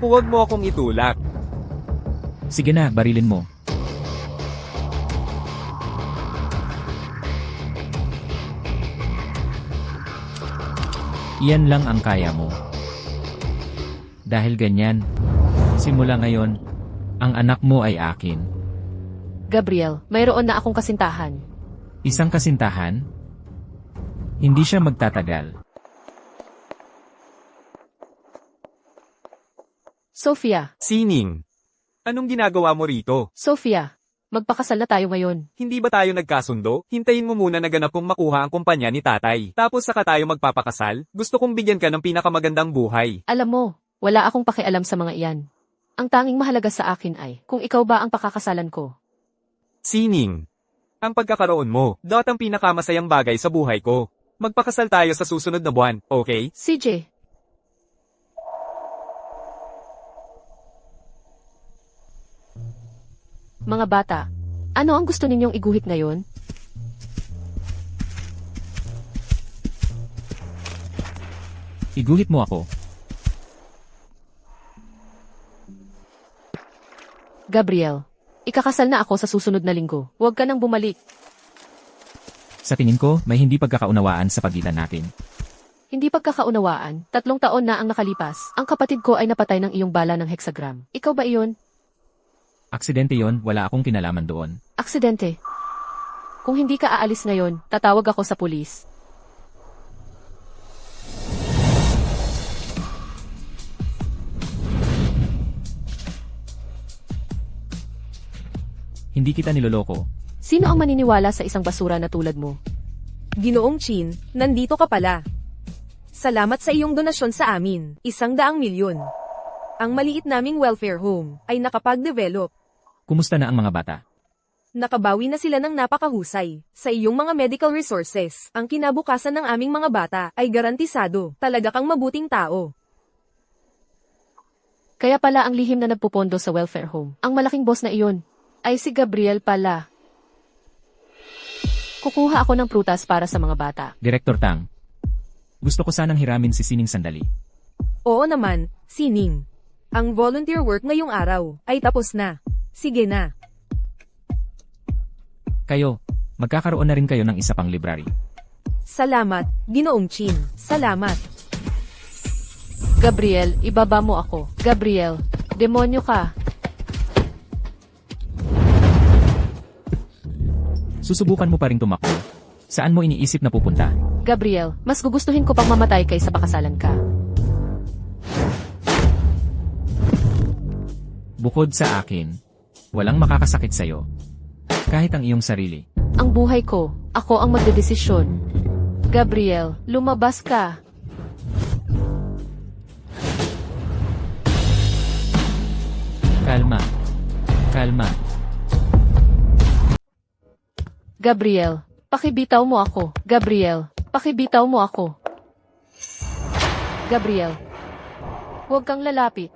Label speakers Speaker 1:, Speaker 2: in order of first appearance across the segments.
Speaker 1: Huwag mo akong itulak.
Speaker 2: Sige na, barilin mo. Iyan lang ang kaya mo. Dahil ganyan, simula ngayon, ang anak mo ay akin.
Speaker 3: Gabriel, mayroon na akong kasintahan.
Speaker 2: Isang kasintahan? Hindi siya magtatagal.
Speaker 3: Sofia,
Speaker 1: Sining, anong ginagawa mo rito?
Speaker 3: Sofia, magpakasal na tayo ngayon.
Speaker 1: Hindi ba tayo nagkasundo? Hintayin mo muna na ganap kong makuha ang kumpanya ni tatay. Tapos saka tayo magpapakasal? Gusto kong bigyan ka ng pinakamagandang buhay.
Speaker 3: Alam mo, wala akong pakialam sa mga iyan. Ang tanging mahalaga sa akin ay kung ikaw ba ang pakakasalan ko.
Speaker 1: Sining, ang pagkakaroon mo, ang pinakamasayang bagay sa buhay ko. Magpakasal tayo sa susunod na buwan, okay?
Speaker 3: CJ, mga bata, ano ang gusto ninyong iguhit ngayon?
Speaker 2: Iguhit mo ako.
Speaker 3: Gabriel, ikakasal na ako sa susunod na linggo. Huwag ka nang bumalik.
Speaker 2: Sa tingin ko, may hindi pagkakaunawaan sa pagitan natin.
Speaker 3: Hindi pagkakaunawaan, 3 taon na ang nakalipas. Ang kapatid ko ay napatay ng iyong bala ng hexagram. Ikaw ba iyon?
Speaker 2: Aksidente yon, wala akong kinalaman doon.
Speaker 3: Aksidente. Kung hindi ka aalis ngayon, tatawag ako sa pulis.
Speaker 2: Hindi kita niloloko.
Speaker 3: Sino ang maniniwala sa isang basura na tulad mo?
Speaker 4: Ginoong Chin, nandito ka pala. Salamat sa iyong donasyon sa amin, 100,000,000. Ang maliit naming welfare home ay nakapag-develop.
Speaker 2: Kumusta na ang mga bata?
Speaker 4: Nakabawi na sila ng napakahusay sa iyong mga medical resources. Ang kinabukasan ng aming mga bata ay garantisado. Talaga kang mabuting tao.
Speaker 3: Kaya pala ang lihim na nagpupondo sa welfare home. Ang malaking boss na iyon ay si Gabriel pala. Kukuha ako ng prutas para sa mga bata.
Speaker 2: Director Tang, gusto ko sanang hiramin si Sining sandali.
Speaker 4: Oo naman, Sining. Ang volunteer work ngayong araw ay tapos na. Sige na.
Speaker 2: Kayo, magkakaroon na rin kayo ng isa pang library.
Speaker 4: Salamat, Ginoong Chin. Salamat.
Speaker 3: Gabriel, ibaba mo ako. Gabriel, demonyo ka.
Speaker 2: Susubukan mo pa ring tumakbo. Saan mo iniisip na pupunta?
Speaker 3: Gabriel, mas gugustuhin ko pang mamatay kaysa pakasalan ka.
Speaker 2: Bukod sa akin, walang makakasakit sa'yo. Kahit ang iyong sarili.
Speaker 3: Ang buhay ko, ako ang magdedesisyon. Gabriel, lumabas ka.
Speaker 2: Kalma. Kalma.
Speaker 3: Gabriel, pakibitaw mo ako. Gabriel, pakibitaw mo ako. Gabriel, huwag kang lalapit.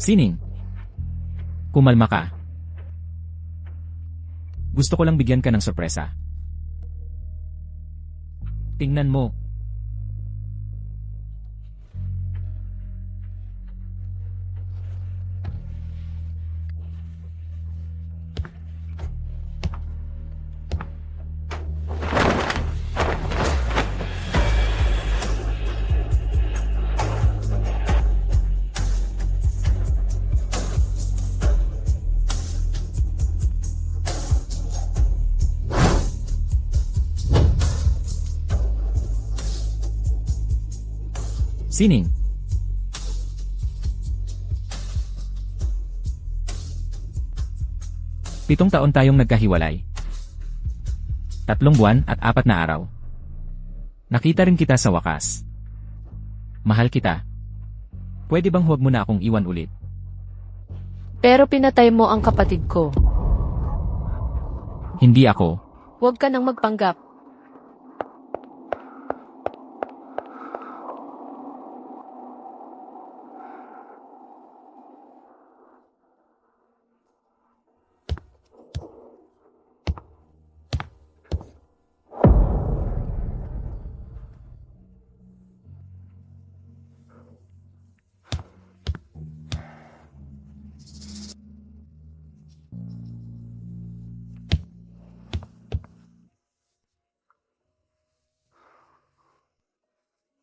Speaker 2: Sining. Kumalma ka. Gusto ko lang bigyan ka ng sorpresa. Tingnan mo. Sining. Pitong taon tayong nagkahiwalay. 3 buwan at 4 na araw. Nakita rin kita sa wakas. Mahal kita. Pwede bang huwag mo na akong iwan ulit?
Speaker 3: Pero pinatay mo ang kapatid ko.
Speaker 2: Hindi ako.
Speaker 3: Huwag ka nang magpanggap.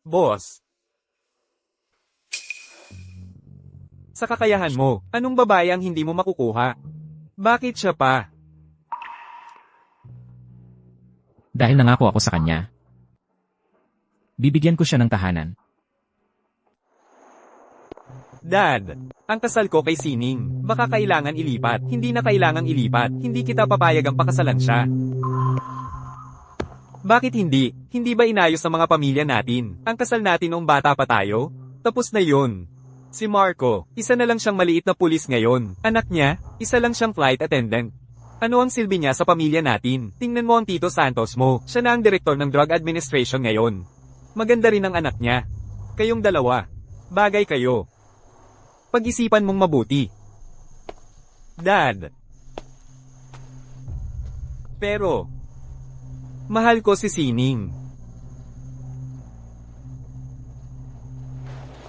Speaker 1: Boss. Sa kakayahan mo, anong babae ang hindi mo makukuha? Bakit siya pa?
Speaker 2: Dahil nangako ako sa kanya. Bibigyan ko siya ng tahanan.
Speaker 1: Dad, ang kasal ko kay Sining, baka kailangan ilipat. Hindi na kailangang ilipat, hindi kita papayag ang pakasalan siya. Bakit hindi? Hindi ba inayos ng mga pamilya natin? Ang kasal natin noong bata pa tayo? Tapos na yun. Si Marco, isa na lang siyang maliit na pulis ngayon. Anak niya, isa lang siyang flight attendant. Ano ang silbi niya sa pamilya natin? Tingnan mo ang Tito Santos mo, siya na ang direktor ng Drug Administration ngayon. Maganda rin ang anak niya. Kayong dalawa. Bagay kayo. Pag-isipan mong mabuti. Dad. Pero, mahal ko si Sining.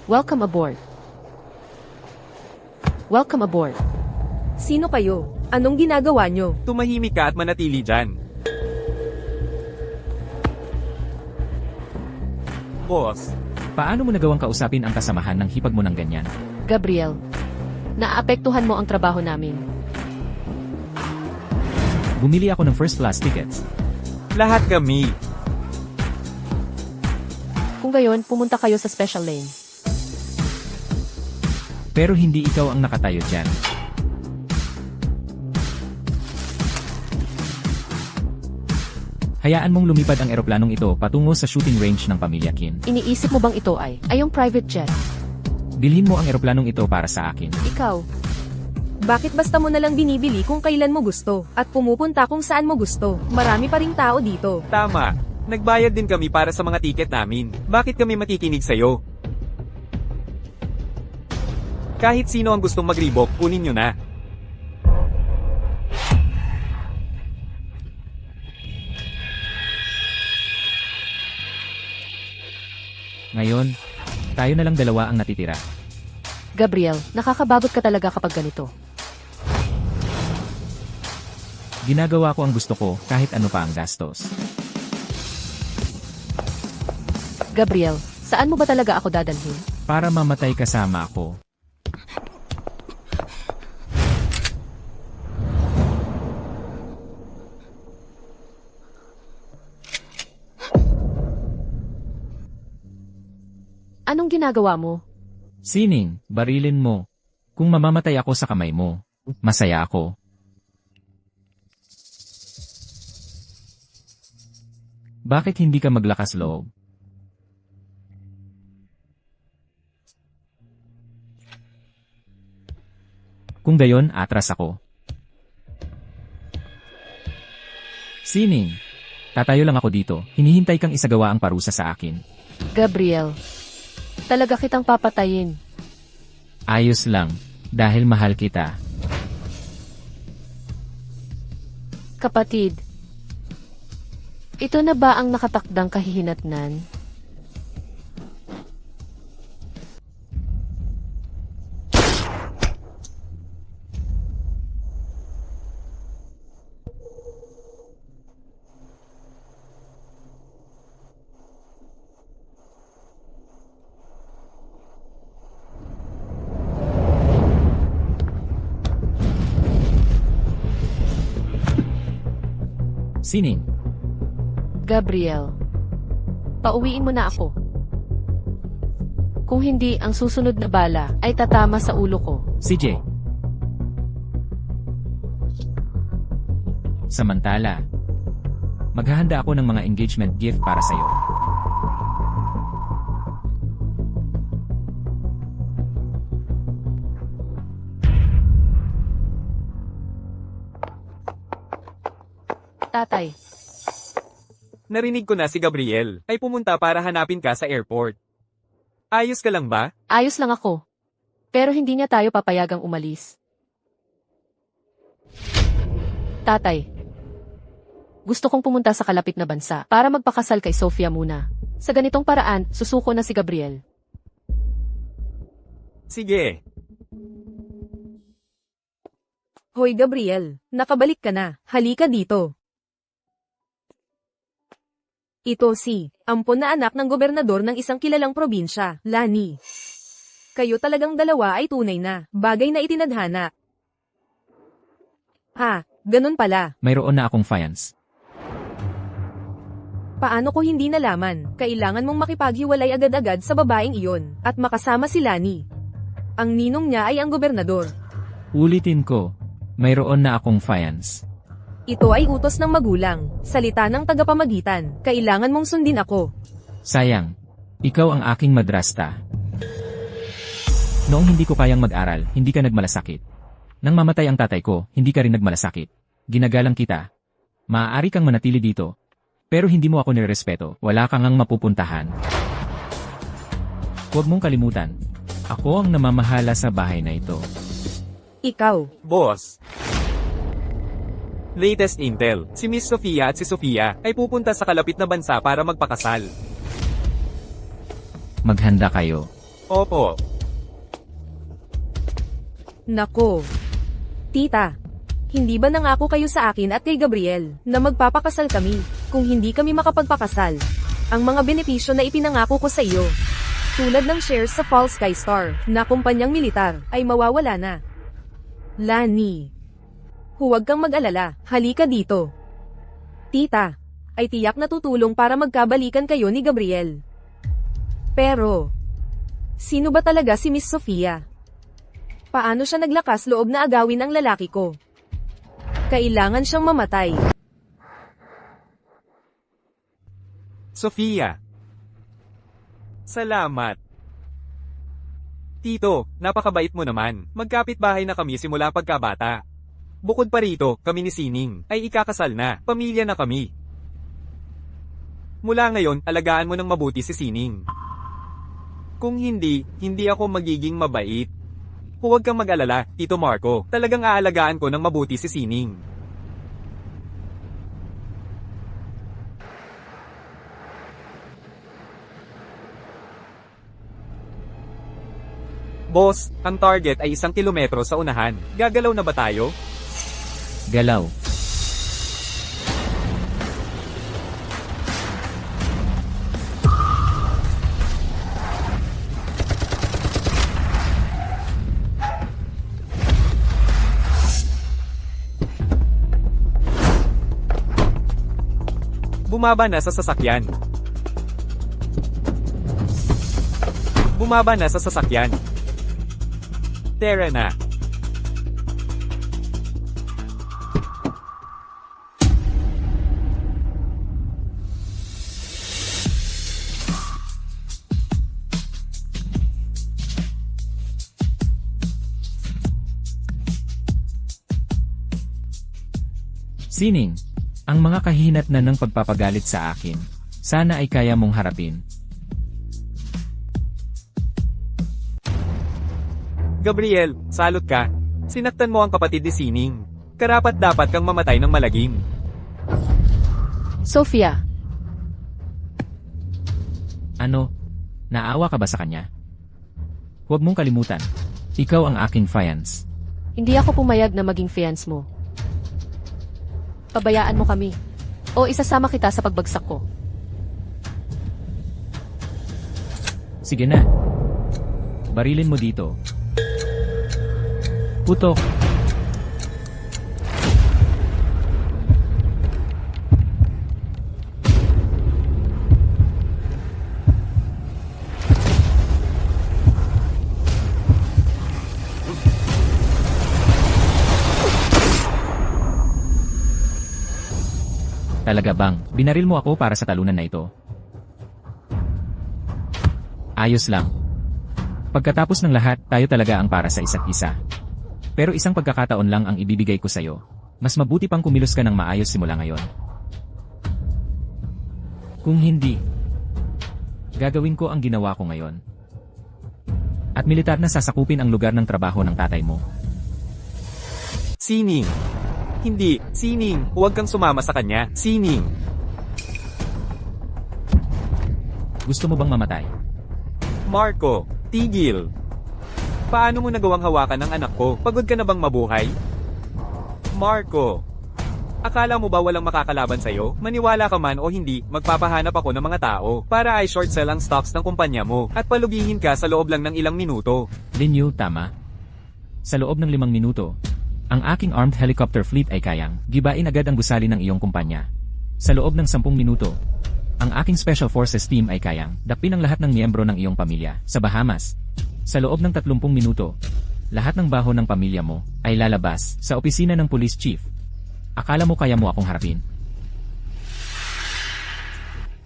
Speaker 3: Welcome aboard. Welcome aboard.
Speaker 4: Sino kayo? Anong ginagawa nyo?
Speaker 1: Tumahimik ka at manatili dyan. Boss,
Speaker 2: Paano mo nagawang kausapin ang kasamahan ng hipag mo ng ganyan?
Speaker 3: Gabriel, naapektuhan mo ang trabaho namin.
Speaker 2: Bumili ako ng first class tickets.
Speaker 1: lahat kami.
Speaker 3: Kung gayon, pumunta kayo sa special lane.
Speaker 2: Pero hindi ikaw ang nakatayo dyan. Hayaan mong lumipad ang eroplanong ito patungo sa shooting range ng pamilya Kin.
Speaker 3: Iniisip mo bang ito ay yung private jet?
Speaker 2: Bilhin mo ang eroplanong ito para sa akin.
Speaker 3: Ikaw,
Speaker 4: Bakit basta mo nalang binibili kung kailan mo gusto, at pumupunta kung saan mo gusto? Marami pa ring tao dito.
Speaker 1: Tama. Nagbayad din kami para sa mga tiket namin. Bakit kami makikinig sa'yo? Kahit sino ang gustong mag-Reebok, kunin nyo na.
Speaker 2: Ngayon, tayo na lang dalawa ang natitira.
Speaker 3: Gabriel, nakakabagot ka talaga kapag ganito.
Speaker 2: Ginagawa ko ang gusto ko kahit ano pa ang gastos.
Speaker 3: Gabriel, saan mo ba talaga ako dadalhin?
Speaker 2: Para mamatay kasama ako.
Speaker 3: Anong ginagawa mo?
Speaker 2: Sining, barilin mo. Kung mamamatay ako sa kamay mo, masaya ako. Bakit hindi ka maglakas loob? Kung gayon, atras ako. Sining, tatayo lang ako dito. Hinihintay kang isagawa ang parusa sa akin.
Speaker 3: Gabriel, talaga kitang papatayin.
Speaker 2: Ayos lang, dahil mahal kita.
Speaker 3: Kapatid, ito na ba ang nakatakdang kahihinatnan?
Speaker 2: Sining,
Speaker 3: Gabriel, pauwiin mo na ako. Kung hindi, ang susunod na bala ay tatama sa ulo ko.
Speaker 2: CJ. Samantala, maghahanda ako ng mga engagement gift para sa'yo.
Speaker 3: Tatay,
Speaker 1: Narinig ko na si Gabriel ay pumunta para hanapin ka sa airport. Ayos ka lang ba?
Speaker 3: ayos lang ako. Pero hindi niya tayo papayagang umalis. Tatay, gusto kong pumunta sa kalapit na bansa para magpakasal kay Sofia muna. Sa ganitong paraan, susuko na si Gabriel.
Speaker 1: Sige.
Speaker 4: Hoy Gabriel, nakabalik ka na. Halika dito. Ito si, ampon na anak ng gobernador ng isang kilalang probinsya, Lani. Kayo talagang dalawa ay tunay na, bagay na itinadhana. Ganun pala.
Speaker 2: Mayroon na akong fiance.
Speaker 4: Paano ko hindi nalaman? Kailangan mong makipaghiwalay agad-agad sa babaeng iyon, at makasama si Lani. Ang ninong niya ay ang gobernador.
Speaker 2: Ulitin ko, mayroon na akong fiance.
Speaker 4: Ito ay utos ng magulang, salita ng tagapamagitan, kailangan mong sundin ako.
Speaker 2: Sayang, ikaw ang aking madrasta. Noong hindi ko kayang mag-aral, hindi ka nagmalasakit. Nang mamatay ang tatay ko, hindi ka rin nagmalasakit. Ginagalang kita. Maaari kang manatili dito. Pero hindi mo ako nirespeto, wala kang ang mapupuntahan. Huwag mong kalimutan, ako ang namamahala sa bahay na ito.
Speaker 4: Ikaw.
Speaker 1: Boss. Latest intel, si Miss Sofia at si Sofia ay pupunta sa kalapit na bansa para magpakasal.
Speaker 2: Maghanda kayo.
Speaker 1: Opo.
Speaker 4: Nako. Tita. Hindi ba nangako kayo sa akin at kay Gabriel na magpapakasal kami kung hindi kami makapagpakasal? Ang mga benepisyo na ipinangako ko sa iyo, tulad ng shares sa Fall Sky Star na kumpanyang militar, ay mawawala na. Lani. Huwag kang mag-alala, halika dito. Tita, ay tiyak na tutulong para magkabalikan kayo ni Gabriel. Pero, sino ba talaga si Miss Sofia? Paano siya naglakas loob na agawin ang lalaki ko? Kailangan siyang mamatay.
Speaker 1: Sofia. Salamat. Tito, napakabait mo naman. Magkapit-bahay na kami simula pagkabata. Bukod pa rito, kami ni Sining ay ikakasal na, pamilya na kami. Mula ngayon, alagaan mo ng mabuti si Sining. Kung hindi, hindi ako magiging mabait. Huwag kang mag-alala, Tito Marco, talagang aalagaan ko ng mabuti si Sining. Boss, ang target ay 1 kilometro sa unahan. Gagalaw na ba tayo?
Speaker 2: Galaw.
Speaker 1: Bumaba na sa sasakyan. Bumaba na sa sasakyan. Tara na.
Speaker 2: Sining, ang mga kahihinatnan ng pagpapagalit sa akin, sana ay kaya mong harapin.
Speaker 1: Gabriel, salot ka. Sinaktan mo ang kapatid ni Sining. Karapat-dapat kang mamatay ng malagim.
Speaker 3: Sofia,
Speaker 2: Ano? Naawa ka ba sa kanya? Huwag mong kalimutan, ikaw ang aking fiance.
Speaker 3: hindi ako pumayag na maging fiance mo. Pabayaan mo kami. O isasama kita sa pagbagsak ko.
Speaker 2: Sige na. Barilin mo dito. Putok. Talaga bang, binaril mo ako para sa talunan na ito? Ayos lang. Pagkatapos ng lahat, tayo talaga ang para sa isa't isa. Pero isang pagkakataon lang ang ibibigay ko sa'yo. Mas mabuti pang kumilos ka ng maayos simula ngayon. Kung hindi, gagawin ko ang ginawa ko ngayon. At militar na sasakupin ang lugar ng trabaho ng tatay mo.
Speaker 1: Sining. Hindi, Sining, huwag kang sumama sa kanya. Sining.
Speaker 2: Gusto mo bang mamatay?
Speaker 1: Marco, tigil. Paano mo nagawang hawakan ng anak ko? Pagod ka na bang mabuhay? Marco. Akala mo ba walang makakalaban sa'yo? Maniwala ka man o hindi, magpapahanap ako ng mga tao para i-short sell ang stocks ng kumpanya mo at palugihin ka sa loob lang ng ilang minuto.
Speaker 2: Lin Yu, tama. Sa loob ng 5 minuto, ang aking armed helicopter fleet ay kayang gibain agad ang gusali ng iyong kumpanya. Sa loob ng 10 minuto, ang aking special forces team ay kayang dapin ang lahat ng miyembro ng iyong pamilya sa Bahamas. Sa loob ng 30 minuto, lahat ng baho ng pamilya mo ay lalabas sa opisina ng police chief. Akala mo kaya mo akong harapin?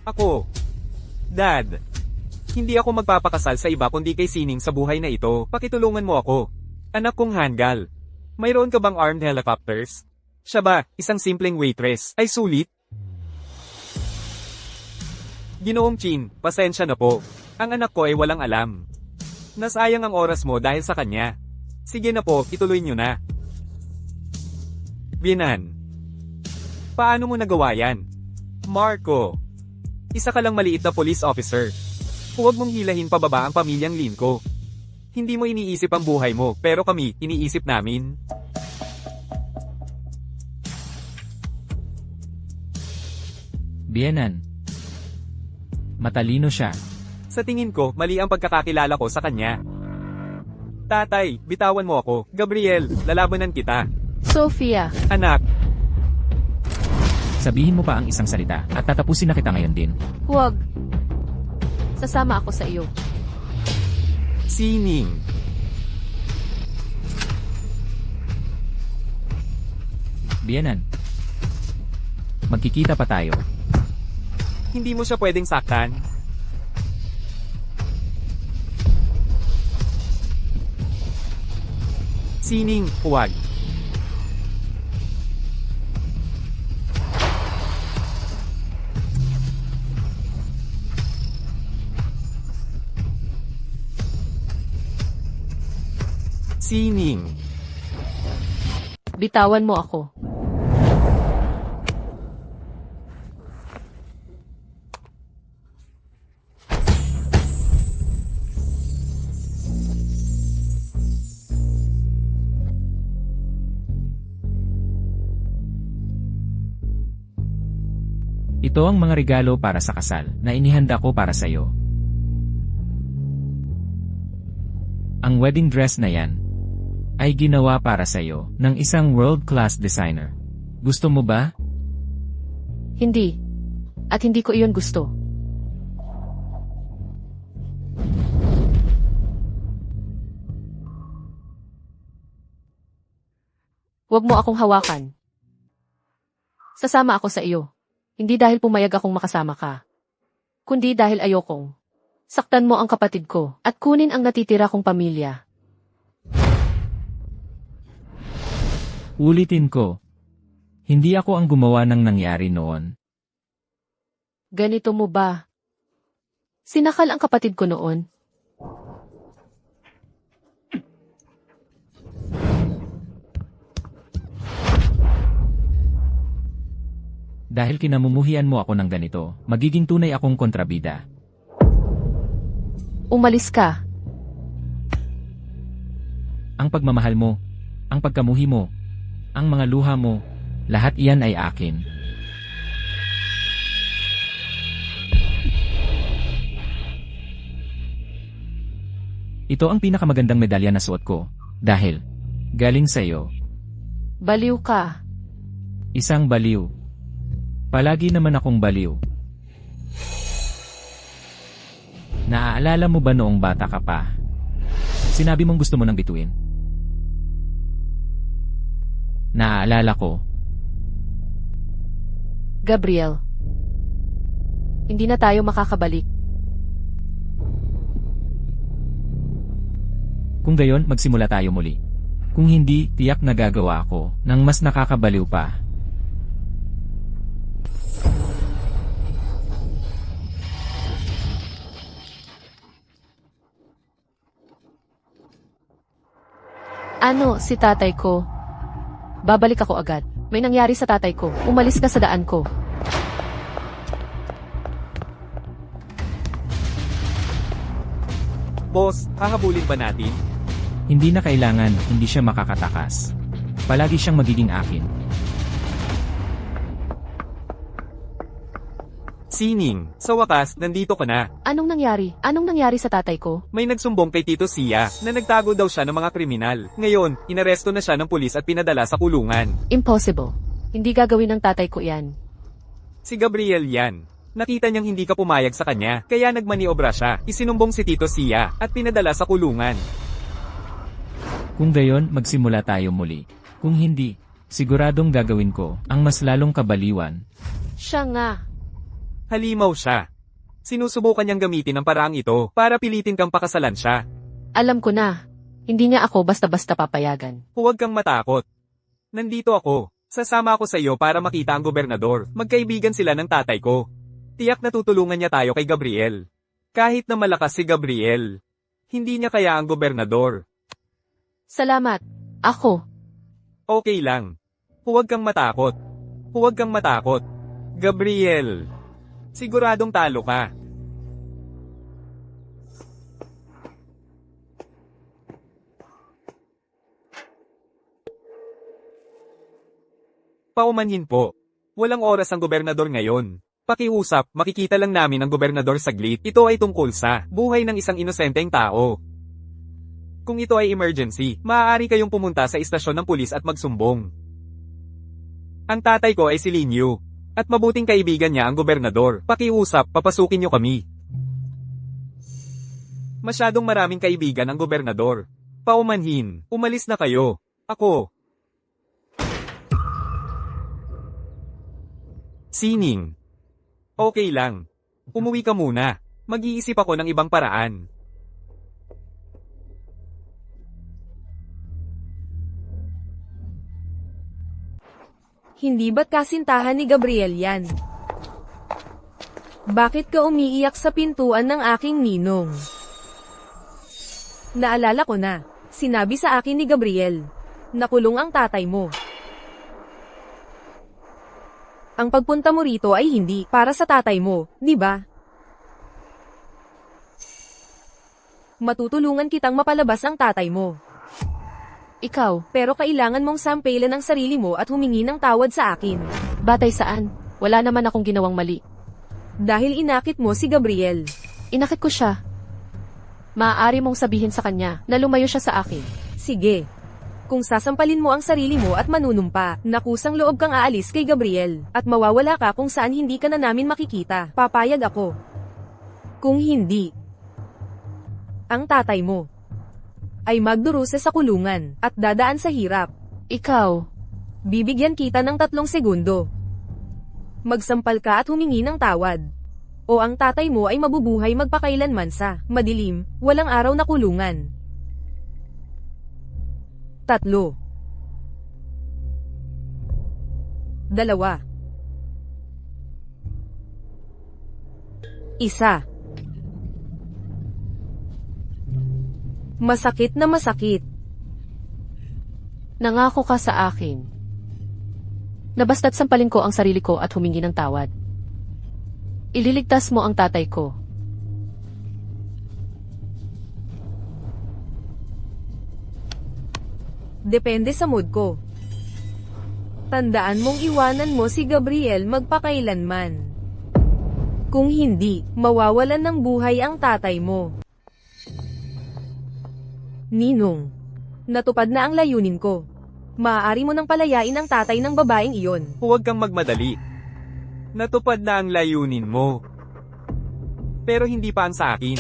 Speaker 1: Ako. Dad. Hindi ako magpapakasal sa iba kundi kay Sining sa buhay na ito. Pakitulungan mo ako. Anak kong Hangal. Mayroon ka bang armed helicopters? Siya ba, isang simpleng waitress, ay sulit? Ginoong Chin, pasensya na po. Ang anak ko ay walang alam. Nasayang ang oras mo dahil sa kanya. Sige na po, ituloy nyo na. Binan. Paano mo nagawa yan? Marco. Isa ka lang maliit na police officer. Huwag mong hilahin pababa ang pamilyang Lin ko. Hindi mo iniisip ang buhay mo, pero kami, iniisip namin.
Speaker 2: Bienan. Matalino siya.
Speaker 1: Sa tingin ko, mali ang pagkakakilala ko sa kanya. Tatay, bitawan mo ako. Gabriel, lalabanan kita.
Speaker 3: Sophia,
Speaker 1: Anak,
Speaker 2: Sabihin mo pa ang isang salita at tatapusin na kita ngayon din.
Speaker 3: huwag. Sasama ako sa iyo.
Speaker 1: Sining.
Speaker 2: Bienan. Magkikita pa tayo.
Speaker 1: Hindi mo siya pwedeng saktan. Sining, huwag. Sining.
Speaker 3: Bitawan mo ako.
Speaker 2: Ito ang mga regalo para sa kasal na inihanda ko para sa iyo. Ang wedding dress na yan ay ginawa para sa iyo ng isang world-class designer. Gusto mo ba?
Speaker 3: Hindi. At hindi ko iyon gusto. Huwag mo akong hawakan. Sasama ako sa iyo. Hindi dahil pumayag akong makasama ka. Kundi dahil ayokong saktan mo ang kapatid ko at kunin ang natitira kong pamilya.
Speaker 2: Ulitin ko. Hindi ako ang gumawa ng nangyari noon.
Speaker 3: Ganito mo ba? Sinakal ang kapatid ko noon.
Speaker 2: Dahil kinamumuhian mo ako ng ganito, magiging tunay akong kontrabida.
Speaker 3: Umalis ka.
Speaker 2: Ang pagmamahal mo, ang pagkamuhi mo, ang mga luha mo, lahat iyan ay akin. Ito ang pinakamagandang medalya na suot ko, dahil galing sa iyo.
Speaker 3: Baliw ka.
Speaker 2: Isang baliw. Palagi naman akong baliw. Naaalala mo ba noong bata ka pa? Sinabi mong gusto mo nang bituin. Naaalala ko.
Speaker 3: Gabriel. Hindi na tayo makakabalik.
Speaker 2: Kung gayon, magsimula tayo muli. Kung hindi, tiyak na gagawa ako ng mas nakakabaliw pa.
Speaker 3: Ano, si tatay ko? Babalik ako agad. May nangyari sa tatay ko. Umalis ka sa daan ko.
Speaker 1: Boss, hahabulin ba natin?
Speaker 2: Hindi na kailangan, hindi siya makakatakas. Palagi siyang magiging akin.
Speaker 1: Sining, sa wakas, nandito ka na.
Speaker 3: Anong nangyari? Anong nangyari sa tatay ko?
Speaker 1: May nagsumbong kay Tito Sia na nagtago daw siya ng mga kriminal. Ngayon, inaresto na siya ng pulis at pinadala sa kulungan.
Speaker 3: Impossible. Hindi gagawin ng tatay ko yan.
Speaker 1: Si Gabriel yan. Nakita niyang hindi ka pumayag sa kanya, kaya nagmaniobra siya. Isinumbong si Tito Sia at pinadala sa kulungan.
Speaker 2: Kung gayon, magsimula tayo muli. Kung hindi, siguradong gagawin ko ang mas lalong kabaliwan.
Speaker 3: Siya nga.
Speaker 1: Halimaw siya. Sinusubukan niyang gamitin ang paraang ito para pilitin kang pakasalan siya.
Speaker 3: Alam ko na. Hindi niya ako basta-basta papayagan.
Speaker 1: Huwag kang matakot. Nandito ako. Sasama ako sa iyo para makita ang gobernador. Magkaibigan sila ng tatay ko. Tiyak na tutulungan niya tayo kay Gabriel. Kahit na malakas si Gabriel, hindi niya kaya ang gobernador.
Speaker 3: Salamat. Ako.
Speaker 1: Okay lang. Huwag kang matakot. Huwag kang matakot. Gabriel. Siguradong talo ka. Paumanhin po. Walang oras ang gobernador ngayon. Pakiusap, makikita lang namin ang gobernador saglit. Ito ay tungkol sa buhay ng isang inosenteng tao. Kung ito ay emergency, maaari kayong pumunta sa istasyon ng pulis at magsumbong. Ang tatay ko ay si Linyu. At mabuting kaibigan niya ang gobernador. Pakiusap, papasukin niyo kami. Masyadong maraming kaibigan ang gobernador. Paumanhin, umalis na kayo. Ako. Sining. Okay lang. Umuwi ka muna. Mag-iisip ako ng ibang paraan.
Speaker 4: Hindi ba't kasintahan ni Gabriel yan? Bakit ka umiiyak sa pintuan ng aking ninong? Naalala ko na, sinabi sa akin ni Gabriel, nakulong ang tatay mo. Ang pagpunta mo rito ay hindi para sa tatay mo, di ba? Matutulungan kitang mapalabas ang tatay mo.
Speaker 3: Ikaw.
Speaker 4: Pero kailangan mong sampelan ang sarili mo at humingi ng tawad sa akin.
Speaker 3: Batay saan? Wala naman akong ginawang mali.
Speaker 4: Dahil inakit mo si Gabriel.
Speaker 3: Inakit ko siya. Maaari mong sabihin sa kanya na lumayo siya sa akin.
Speaker 4: Sige. Kung sasampalin mo ang sarili mo at manunumpa, nakusang loob kang aalis kay Gabriel, at mawawala ka kung saan hindi ka na namin makikita, papayag ako. Kung hindi, ang tatay mo ay magdurusa sa kulungan at dadaan sa hirap.
Speaker 3: Ikaw.
Speaker 4: Bibigyan kita ng 3 segundo. Magsampal ka at humingi ng tawad. O ang tatay mo ay mabubuhay magpakailanman sa madilim, walang araw na kulungan. 3. 2. 1. Masakit na masakit.
Speaker 3: Nangako ka sa akin. Na basta't sampalin ko ang sarili ko at humingi ng tawad. Ililigtas mo ang tatay ko.
Speaker 4: Depende sa mood ko. Tandaan mong iwanan mo si Gabriel magpakailanman. Kung hindi, mawawalan ng buhay ang tatay mo. Ninong, natupad na ang layunin ko. Maaari mo nang palayain ang tatay ng babaeng iyon.
Speaker 1: Huwag kang magmadali. Natupad na ang layunin mo. Pero hindi pa ang sa akin.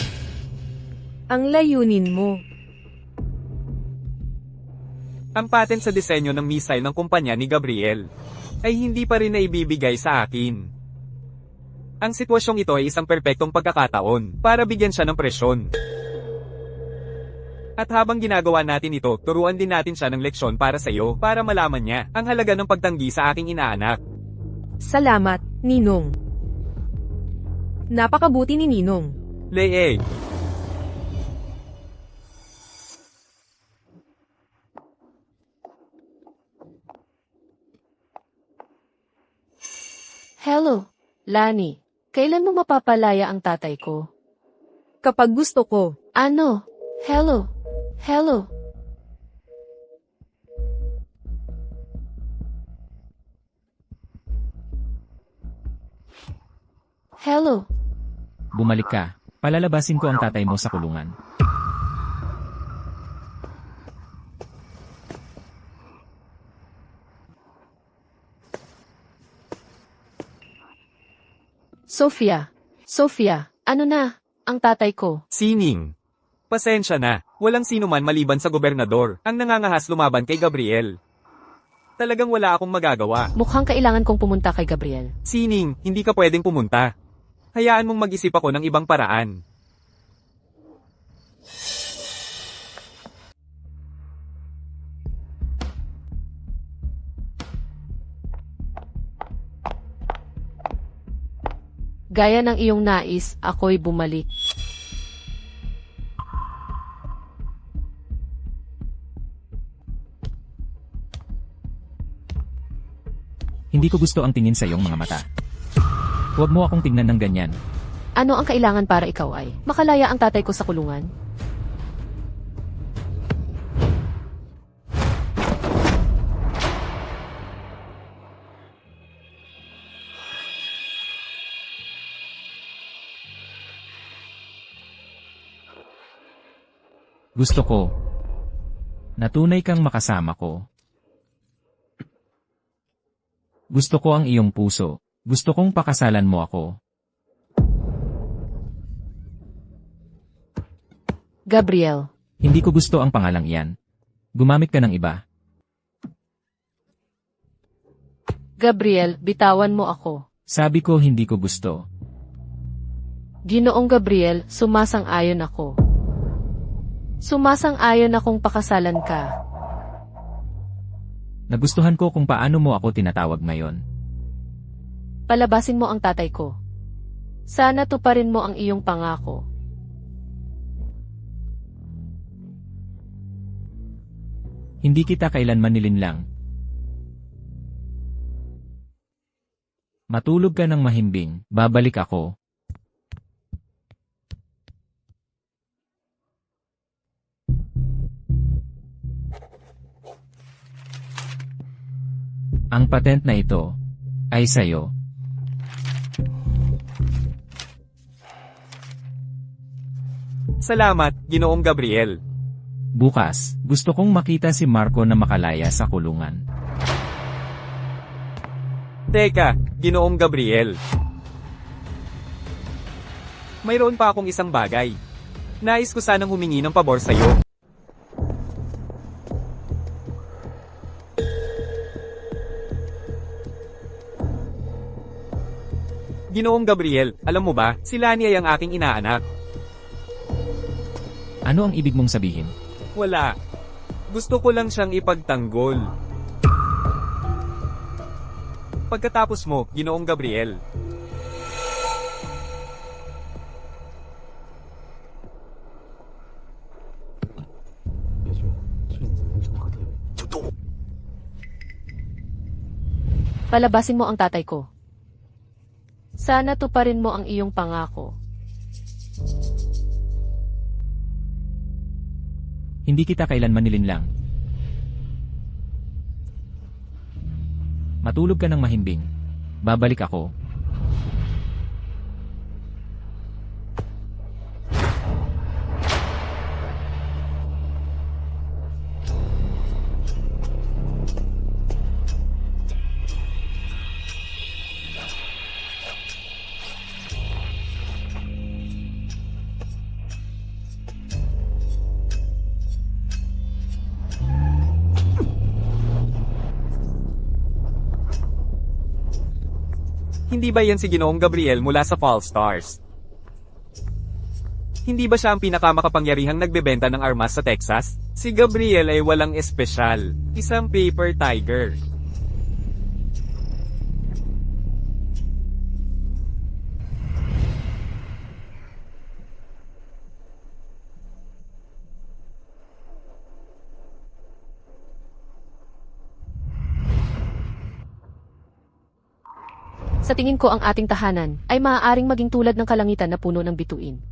Speaker 4: Ang layunin mo.
Speaker 1: Ang patent sa disenyo ng missile ng kumpanya ni Gabriel ay hindi pa rin naibibigay sa akin. Ang sitwasyong ito ay isang perpektong pagkakataon para bigyan siya ng presyon. At habang ginagawa natin ito, turuan din natin siya ng leksyon para sa iyo para malaman niya ang halaga ng pagtanggi sa aking inaanak.
Speaker 4: Salamat, Ninong. Napakabuti ni Ninong.
Speaker 1: Lee.
Speaker 3: Hello, Lani. Kailan mo mapapalaya ang tatay ko?
Speaker 4: Kapag gusto ko.
Speaker 3: Ano? Hello. Hello. Hello.
Speaker 2: Bumalik ka. Palalabasin ko ang tatay mo sa kulungan.
Speaker 3: Sofia. Sofia, ano na? Ang tatay ko.
Speaker 1: Sining. Pasensya na, walang sino man maliban sa gobernador ang nangangahas lumaban kay Gabriel. Talagang wala akong magagawa.
Speaker 3: Mukhang kailangan kong pumunta kay Gabriel.
Speaker 1: Sining, hindi ka pwedeng pumunta. Hayaan mong mag-isip ako ng ibang paraan.
Speaker 3: Gaya ng iyong nais, ako'y bumalik.
Speaker 2: Hindi ko gusto ang tingin sa iyong mga mata. Huwag mo akong tingnan ng ganyan.
Speaker 3: Ano ang kailangan para ikaw ay makalaya ang tatay ko sa kulungan?
Speaker 2: Gusto ko na tunay kang makasama ko. Gusto ko ang iyong puso. Gusto kong pakasalan mo ako.
Speaker 3: Gabriel.
Speaker 2: Hindi ko gusto ang pangalang iyan. Gumamit ka ng iba.
Speaker 3: Gabriel, bitawan mo ako.
Speaker 2: Sabi ko hindi ko gusto.
Speaker 3: Ginoong Gabriel, sumasang-ayon ako. Sumasang-ayon akong pakasalan ka.
Speaker 2: Nagustuhan ko kung paano mo ako tinatawag ngayon.
Speaker 3: Palabasin mo ang tatay ko. Sana tuparin mo ang iyong pangako.
Speaker 2: Hindi kita kailanman nilinlang. Matulog ka ng mahimbing, babalik ako. Ang patent na ito ay sayo.
Speaker 1: Salamat, Ginoong Gabriel.
Speaker 2: Bukas, gusto kong makita si Marco na makalaya sa kulungan.
Speaker 1: Teka, Ginoong Gabriel. Mayroon pa akong isang bagay. Nais ko sanang humingi ng pabor sa'yo. Ginoong Gabriel, alam mo ba, si Lani ay ang aking inaanak.
Speaker 2: Ano ang ibig mong sabihin?
Speaker 1: Wala. Gusto ko lang siyang ipagtanggol. Pagkatapos mo, Ginoong Gabriel.
Speaker 3: Palabasin mo ang tatay ko. Sana tuparin mo ang iyong pangako.
Speaker 2: Hindi kita kailanman nilinlang. Matulog ka ng mahimbing. Babalik ako.
Speaker 1: Hindi ba yan si Ginoong Gabriel mula sa Fall Stars? Hindi ba siya ang pinakamakapangyarihang nagbebenta ng armas sa Texas? Si Gabriel ay walang espesyal. Isang paper tiger.
Speaker 3: Sa tingin ko ang ating tahanan ay maaaring maging tulad ng kalangitan na puno ng bituin.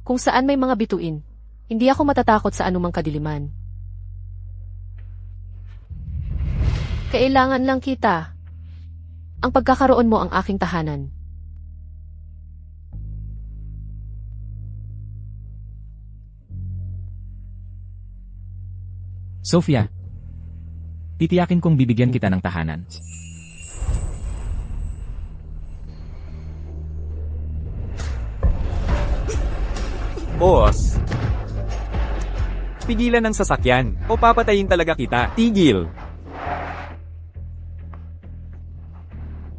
Speaker 3: Kung saan may mga bituin, hindi ako matatakot sa anumang kadiliman. Kailangan lang kita. Ang pagkakaroon mo ang aking tahanan.
Speaker 2: Sofia, titiyakin kong bibigyan kita ng tahanan.
Speaker 1: Boss. Pigilan ng sasakyan, o papatayin talaga kita. Tigil.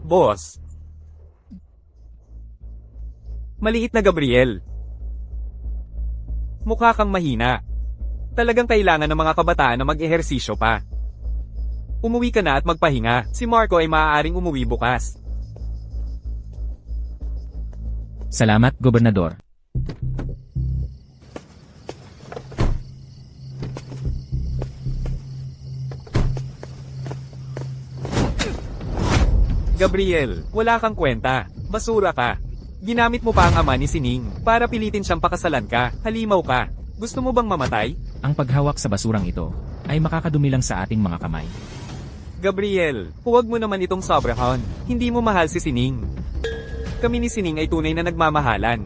Speaker 1: Boss. Maliit na Gabriel. Mukha kang mahina. Talagang kailangan ng mga kabataan na mag-ehersisyo pa. Umuwi ka na at magpahinga. Si Marco ay maaaring umuwi bukas.
Speaker 2: Salamat, Gobernador.
Speaker 1: Gabriel, wala kang kwenta. Basura ka. Ginamit mo pa ang ama ni Sining para pilitin siyang pakasalan ka. Halimaw ka. Gusto mo bang mamatay?
Speaker 2: Ang paghawak sa basurang ito ay makakadumi lang sa ating mga kamay.
Speaker 1: Gabriel, huwag mo naman itong sobrahon. Hindi mo mahal si Sining. Kami ni Sining ay tunay na nagmamahalan.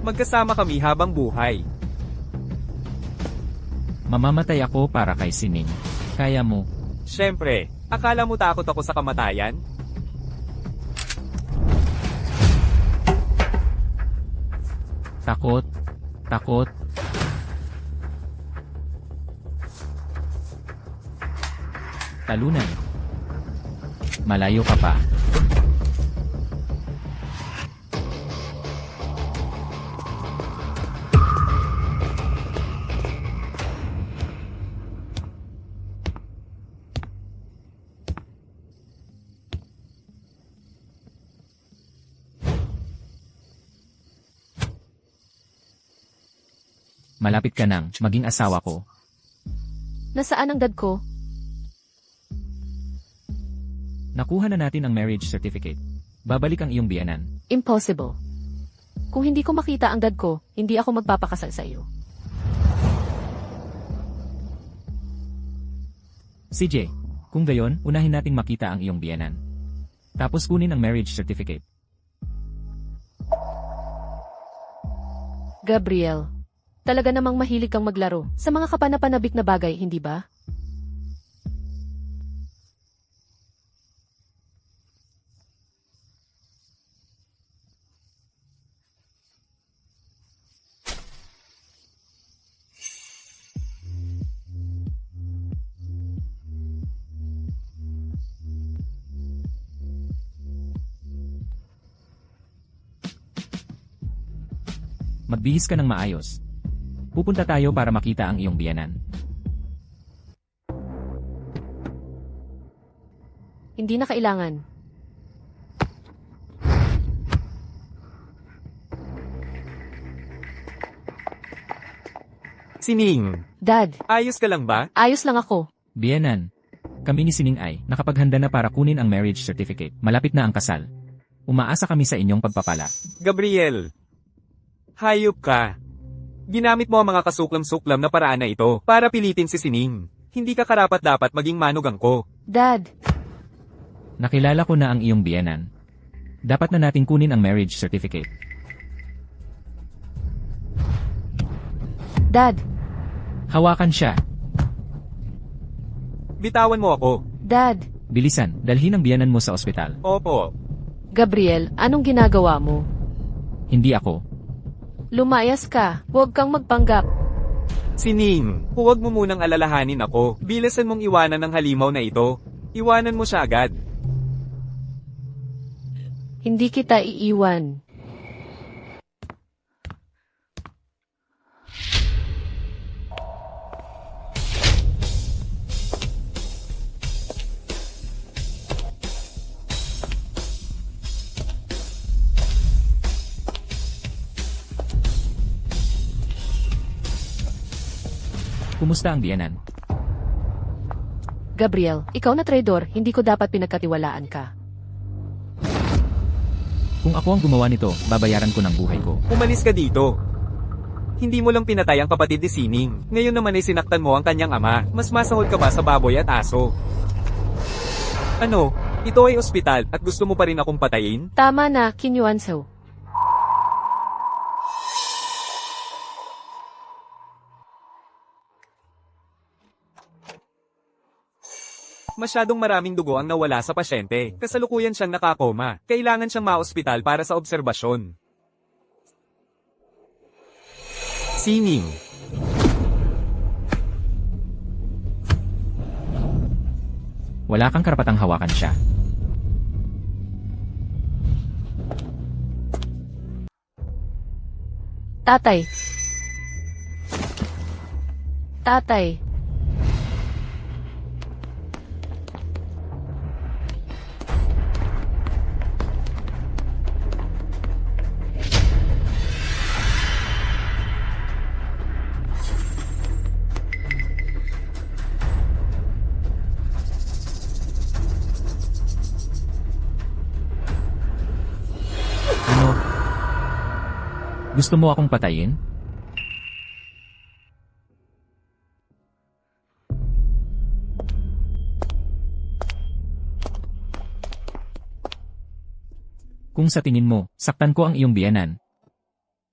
Speaker 1: Magkasama kami habang buhay.
Speaker 2: Mamamatay ako para kay Sining. Kaya mo.
Speaker 1: Siyempre, akala mo takot ako sa kamatayan?
Speaker 2: Takot. Takot. Talunan. Malayo ka pa. Malapit ka nang maging asawa ko.
Speaker 3: Nasaan ang dad ko?
Speaker 2: Nakuha na natin ang marriage certificate. Babalik ang iyong biyenan.
Speaker 3: Impossible. Kung hindi ko makita ang dad ko, hindi ako magpapakasal sa iyo.
Speaker 2: CJ, kung gayon, unahin nating makita ang iyong biyenan. Tapos kunin ang marriage certificate.
Speaker 3: Gabriel, talaga namang mahilig kang maglaro sa mga kapanapanabik na bagay, hindi ba?
Speaker 2: Magbihis ka ng maayos. Pupunta tayo para makita ang iyong biyenan.
Speaker 3: Hindi na kailangan.
Speaker 1: Sining,
Speaker 3: Dad,
Speaker 1: ayos ka lang ba?
Speaker 3: ayos lang ako.
Speaker 2: Biyenan. Kami ni Sining ay nakapaghanda na para kunin ang marriage certificate. Malapit na ang kasal. Umaasa kami sa inyong pagpapala.
Speaker 1: Gabriel, hayop ka. Ginamit mo ang mga kasuklam-suklam na paraan na ito para pilitin si Sining. Hindi ka karapat-dapat maging manugang ko.
Speaker 3: Dad,
Speaker 2: Nakilala ko na ang iyong biyenan. Dapat na nating kunin ang marriage certificate.
Speaker 3: Dad,
Speaker 2: Hawakan siya.
Speaker 1: Bitawan mo ako.
Speaker 3: Dad.
Speaker 2: Bilisan, dalhin ang biyenan mo sa ospital.
Speaker 1: Opo.
Speaker 3: Gabriel, anong ginagawa mo?
Speaker 2: Hindi ako.
Speaker 3: Lumayas ka, huwag kang magpanggap.
Speaker 1: Sining, huwag mo munang alalahanin ako. Bilasan mong iwanan ng halimaw na ito. Iwanan mo siya agad.
Speaker 3: Hindi kita iiwan.
Speaker 2: Kumusta ang biyenan?
Speaker 3: Gabriel, ikaw na traidor, hindi ko dapat pinagkatiwalaan ka.
Speaker 2: Kung ako ang gumawa nito, babayaran ko ng buhay ko.
Speaker 1: Umalis ka dito. Hindi mo lang pinatay ang kapatid ni Sining. Ngayon naman ay sinaktan mo ang kanyang ama. Mas masahol ka ba sa baboy at aso? Ano? Ito ay ospital at gusto mo pa rin akong patayin?
Speaker 3: Tama na, Kinyuanso.
Speaker 1: Masyadong maraming dugo ang nawala sa pasyente. Kasalukuyan siyang nakakoma. Kailangan siyang ma-ospital para sa obserbasyon. Sining.
Speaker 2: Wala kang karapatang hawakan siya.
Speaker 3: Tatay. Tatay.
Speaker 2: Ano? Gusto mo akong patayin? Kung sa tingin mo, saktan ko ang iyong biyenan.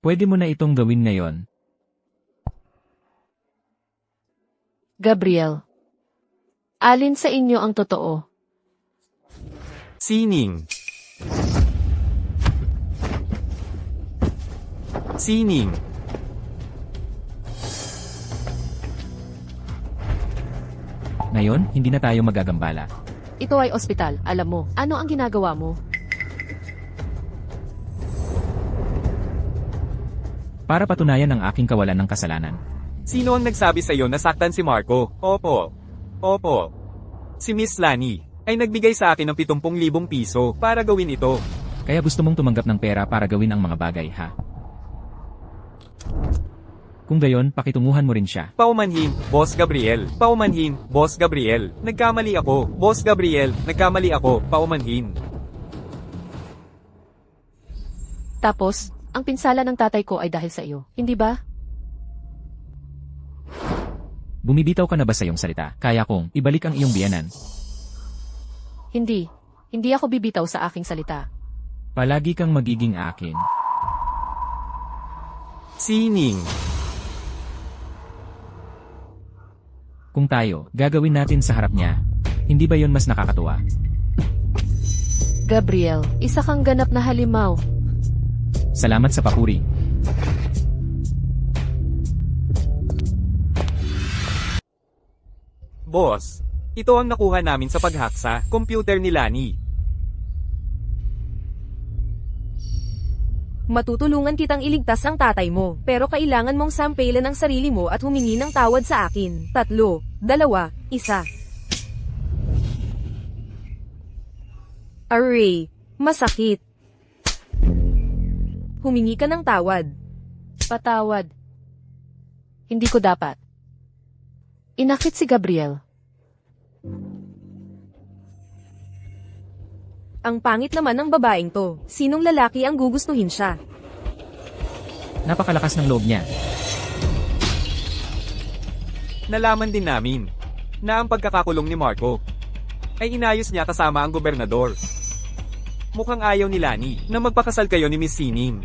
Speaker 2: Pwede mo na itong gawin ngayon.
Speaker 3: Gabriel. Alin sa inyo ang totoo?
Speaker 1: Sining. Sining.
Speaker 2: Ngayon, hindi na tayo magagambala.
Speaker 3: Ito ay ospital, alam mo. Ano ang ginagawa mo?
Speaker 2: Para patunayan ang aking kawalan ng kasalanan.
Speaker 1: Sino ang nagsabi sa iyo na saktan si Marco? Opo. Opo. Si Miss Lani ay nagbigay sa akin ng 70,000 piso para gawin ito.
Speaker 2: Kaya gusto mong tumanggap ng pera para gawin ang mga bagay, ha? Kung gayon, pakitunguhan mo rin siya.
Speaker 1: Paumanhin, Boss Gabriel. Paumanhin, Boss Gabriel. Nagkamali ako. Boss Gabriel, nagkamali ako. Paumanhin.
Speaker 3: Tapos, ang pinsala ng tatay ko ay dahil sa iyo. Hindi ba?
Speaker 2: Bumibitaw ka na ba sa iyong salita? Kaya kong ibalik ang iyong biyenan.
Speaker 3: Hindi. Hindi ako bibitaw sa aking salita.
Speaker 2: Palagi kang magiging akin.
Speaker 1: Sining.
Speaker 2: Kung tayo, gagawin natin sa harap niya. Hindi ba yon mas nakakatuwa?
Speaker 3: Gabriel, isa kang ganap na halimaw.
Speaker 2: Salamat sa papuri.
Speaker 1: Boss, ito ang nakuha namin sa paghaksa, computer ni Lani.
Speaker 4: Matutulungan kitang iligtas ang tatay mo, pero kailangan mong sampailan ang sarili mo at humingi ng tawad sa akin. 3, 2, 1. Array, masakit. Humingi ka ng tawad.
Speaker 3: Patawad. Hindi ko dapat. Inakit si Gabriel.
Speaker 4: Ang pangit naman ng babaeng to. Sinong lalaki ang gugustuhin siya?
Speaker 2: Napakalakas ng loob niya.
Speaker 1: Nalaman din namin na ang pagkakakulong ni Marco ay inayos niya kasama ang gobernador. Mukhang ayaw ni Lani na magpakasal kayo ni Miss Sining.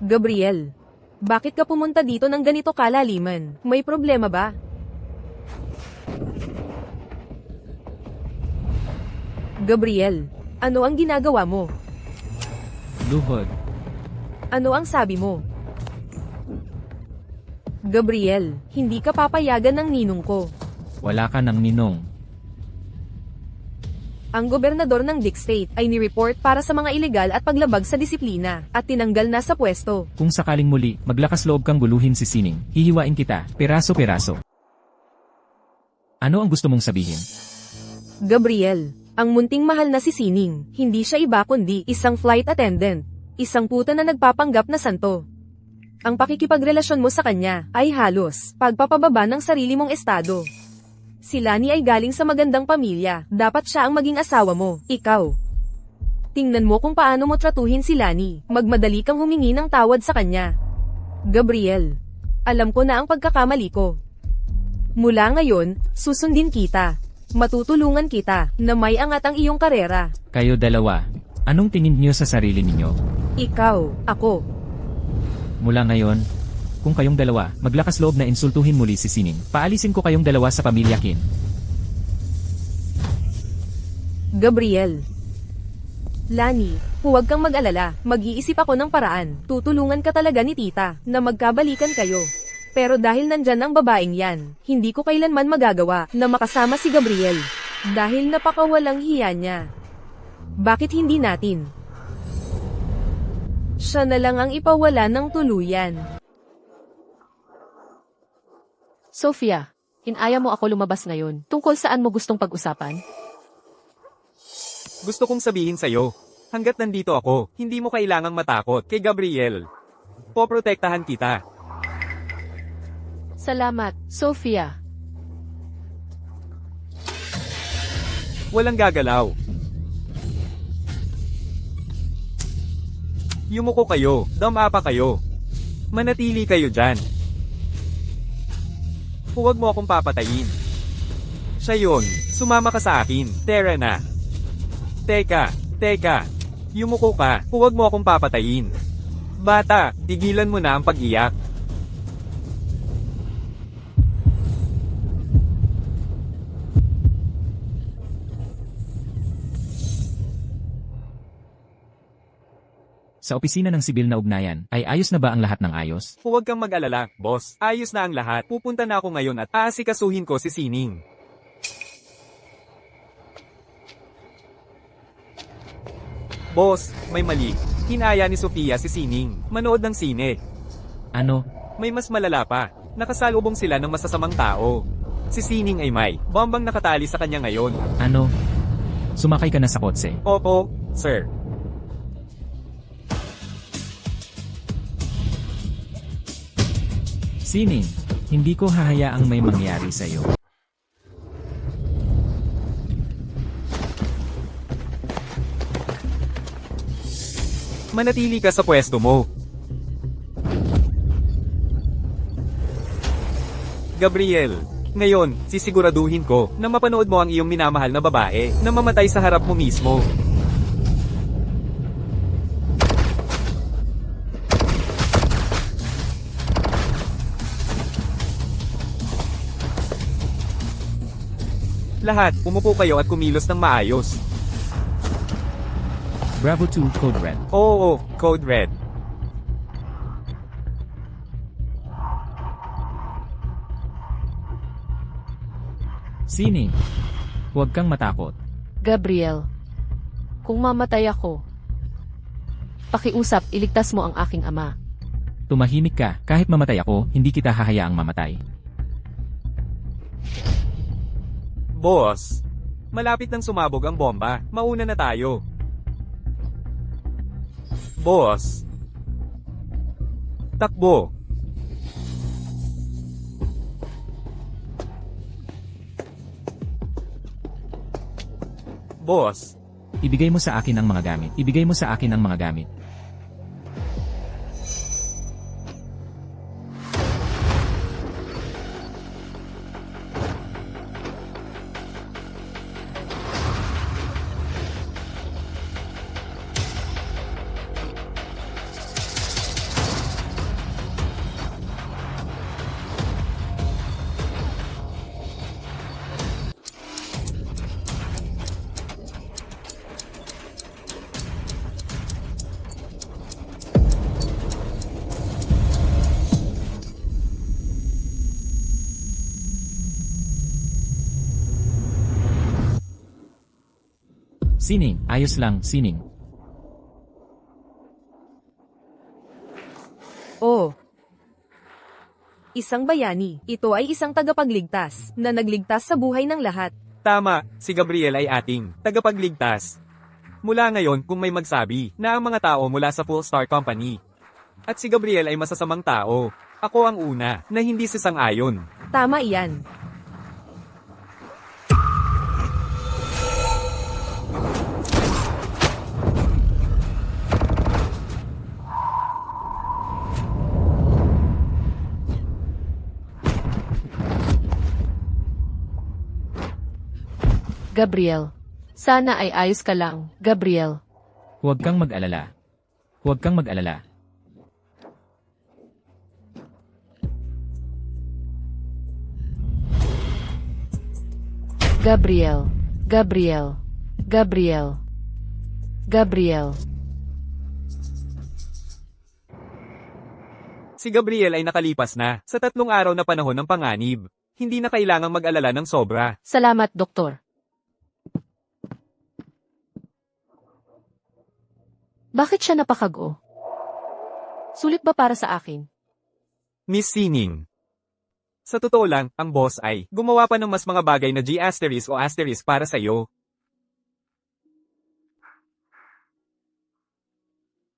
Speaker 4: Gabriel, bakit ka pumunta dito ng ganito kalaliman? May problema ba? Gabriel, ano ang ginagawa mo?
Speaker 2: Luhod.
Speaker 4: Ano ang sabi mo? Gabriel, hindi ka papayagan ng ninong ko.
Speaker 2: Wala ka ng ninong.
Speaker 4: Ang gobernador ng Dick State ay ni-report para sa mga ilegal at paglabag sa disiplina, at tinanggal na sa pwesto.
Speaker 2: Kung sakaling muli, maglakas loob kang guluhin si Sining, hihiwain kita, peraso-peraso. Ano ang gusto mong sabihin?
Speaker 4: Gabriel, ang munting mahal na si Sining, hindi siya iba kundi isang flight attendant. Isang puta na nagpapanggap na santo. Ang pakikipagrelasyon mo sa kanya ay halos pagpapababa ng sarili mong estado. Si Lani ay galing sa magandang pamilya, dapat siya ang maging asawa mo, ikaw. Tingnan mo kung paano mo tratuhin si Lani, magmadali kang humingi ng tawad sa kanya. Gabriel, alam ko na ang pagkakamali ko. Mula ngayon, susundin kita. Matutulungan kita na may angat ang iyong karera.
Speaker 2: Kayo dalawa, anong tingin niyo sa sarili ninyo?
Speaker 4: Ikaw, ako.
Speaker 2: Mula ngayon, Kung kayong dalawa, maglakas loob na insultuhin muli si Sining, paalisin ko kayong dalawa sa pamilya Kin.
Speaker 4: Gabriel. Lani, huwag kang mag-alala, mag-iisip ako ng paraan, tutulungan ka talaga ni tita, na magkabalikan kayo. Pero dahil nandyan ang babaeng yan, hindi ko kailanman magagawa na makasama si Gabriel. Dahil napakawalang hiya niya. Bakit hindi natin? Siya na lang ang ipawala ng tuluyan.
Speaker 3: Sophia, inaya mo ako lumabas ngayon. Tungkol saan mo gustong pag-usapan?
Speaker 1: Gusto kong sabihin sa'yo, hanggat nandito ako, hindi mo kailangang matakot kay Gabriel. Poprotektahan kita.
Speaker 3: Salamat, Sophia.
Speaker 1: Walang gagalaw. Yumuko kayo, damapa kayo. Manatili kayo dyan. Huwag mo akong papatayin. Siya yun, sumama ka sa akin, Tara na. Teka. Yumuko ka, huwag mo akong papatayin. Bata, tigilan mo na ang pag-iyak.
Speaker 2: Sa opisina ng sibil na ugnayan, ay ayos na ba ang lahat ng ayos?
Speaker 1: Huwag kang mag-alala, boss. Ayos na ang lahat. Pupunta na ako ngayon at aasikasuhin ko si Sining. Boss, may mali. Hinaya ni Sofia si Sining. Manood ng sine.
Speaker 2: Ano?
Speaker 1: May mas malala pa. Nakasalubong sila ng masasamang tao. Si Sining ay may bombang nakatali sa kanya ngayon.
Speaker 2: Ano? Sumakay ka na sa kotse.
Speaker 1: Opo, sir.
Speaker 2: Sining, hindi ko hahayaang may mangyari sa'yo.
Speaker 1: Manatili ka sa pwesto mo. Gabriel, ngayon, sisiguraduhin ko na mapanood mo ang iyong minamahal na babae na mamatay sa harap mo mismo. Lahat, umupo kayo at kumilos ng maayos.
Speaker 2: Bravo 2 Code Red.
Speaker 1: Oo, Code Red.
Speaker 2: Sining, huwag kang matakot.
Speaker 3: Gabriel, kung mamatay ako, pakiusap, iligtas mo ang aking ama.
Speaker 2: Tumahimik ka, kahit mamatay ako, hindi kita hahayaang mamatay.
Speaker 1: Boss, malapit nang sumabog ang bomba. Mauna na tayo. Boss. Takbo. Boss.
Speaker 2: Ibigay mo sa akin ang mga gamit. Ibigay mo sa akin ang mga gamit. Sining, ayos lang, Sining.
Speaker 4: Oh. Isang bayani, ito ay isang tagapagligtas, na nagligtas sa buhay ng lahat.
Speaker 1: Tama, si Gabriel ay ating tagapagligtas. Mula ngayon kung may magsabi na ang mga tao mula sa Full Star Company. At si Gabriel ay masasamang tao. Ako ang una na hindi sisang-ayon.
Speaker 4: Tama iyan.
Speaker 3: Gabriel, sana ay ayos ka lang, Gabriel.
Speaker 2: Huwag kang mag-alala. Huwag kang mag-alala.
Speaker 3: Gabriel. Gabriel. Gabriel. Gabriel.
Speaker 1: Si Gabriel ay nakalipas na sa 3 araw na panahon ng panganib. Hindi na kailangang mag-alala ng sobra.
Speaker 3: Salamat, Doktor. Bakit siya napakago? Sulit ba para sa akin?
Speaker 1: Miss Sining. Sa totoo lang, ang boss ay gumawa pa ng mas mga bagay na G** o asterisk para sa'yo.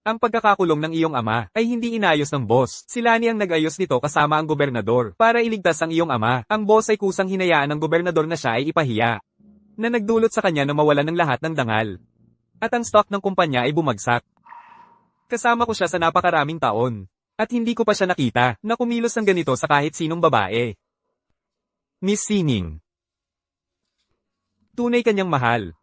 Speaker 1: Ang pagkakakulong ng iyong ama ay hindi inayos ng boss. Si Lani ang nag-ayos nito kasama ang gobernador para iligtas ang iyong ama. Ang boss ay kusang hinayaan ng gobernador na siya ay ipahiya, na nagdulot sa kanya na mawalan ng lahat ng dangal. At ang stock ng kumpanya ay bumagsak. Kasama ko siya sa napakaraming taon. At hindi ko pa siya nakita na kumilos ng ganito sa kahit sinong babae. Miss Sining. Tunay kanyang mahal.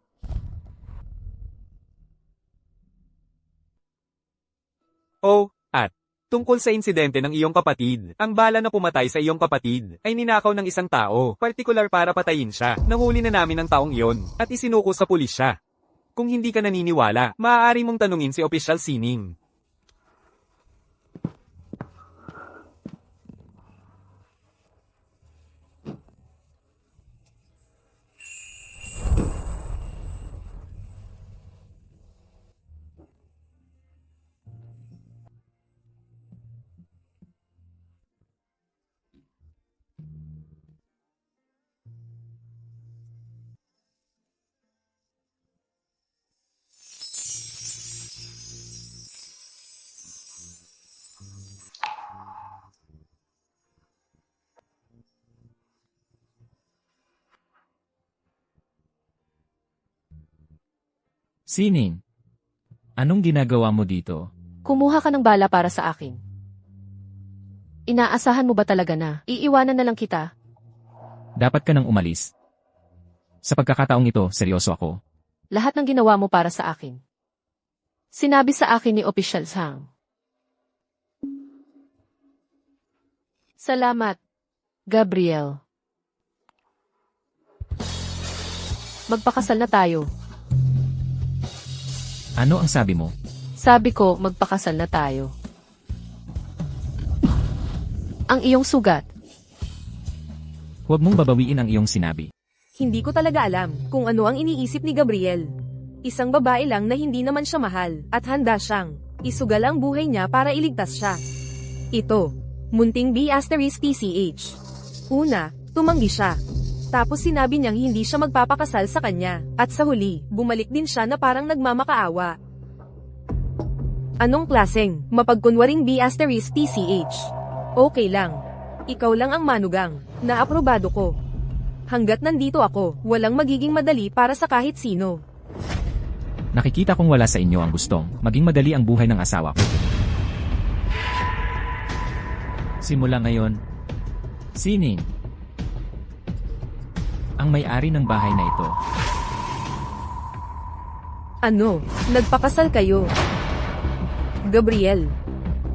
Speaker 1: Oh, at tungkol sa insidente ng iyong kapatid, ang bala na pumatay sa iyong kapatid ay ninakaw ng isang tao, partikular para patayin siya. Nahuli na namin ang taong iyon at isinuko sa pulisya. Kung hindi ka naniniwala, maaari mong tanungin si Opisyal Sining.
Speaker 2: Sining. Anong ginagawa mo dito?
Speaker 3: Kumuha ka ng bala para sa akin. Inaasahan mo ba talaga na iiwanan na lang kita?
Speaker 2: Dapat ka nang umalis. Sa pagkakataong ito, seryoso ako.
Speaker 3: Lahat ng ginawa mo para sa akin. Sinabi sa akin ni Opisyal Sang. Salamat, Gabriel. Magpakasal na tayo.
Speaker 2: Ano ang sabi mo?
Speaker 3: Sabi ko, magpakasal na tayo. Ang iyong sugat.
Speaker 2: Huwag mong babawiin ang iyong sinabi.
Speaker 4: Hindi ko talaga alam kung ano ang iniisip ni Gabriel. Isang babae lang na hindi naman siya mahal at handa siyang isugal ang buhay niya para iligtas siya. Ito, munting B***TCH. Una, tumanggi siya. Tapos sinabi niyang hindi siya magpapakasal sa kanya, at sa huli, bumalik din siya na parang nagmamakaawa. Anong klaseng, mapagkunwaring B***TCH? Okay lang. Ikaw lang ang manugang, naaprobado ko. Hanggat nandito ako, walang magiging madali para sa kahit sino.
Speaker 2: Nakikita kong wala sa inyo ang gustong maging madali ang buhay ng asawa ko. Simula ngayon, Sining, ang may-ari ng bahay na ito.
Speaker 4: Ano, nagpakasal kayo? Gabriel,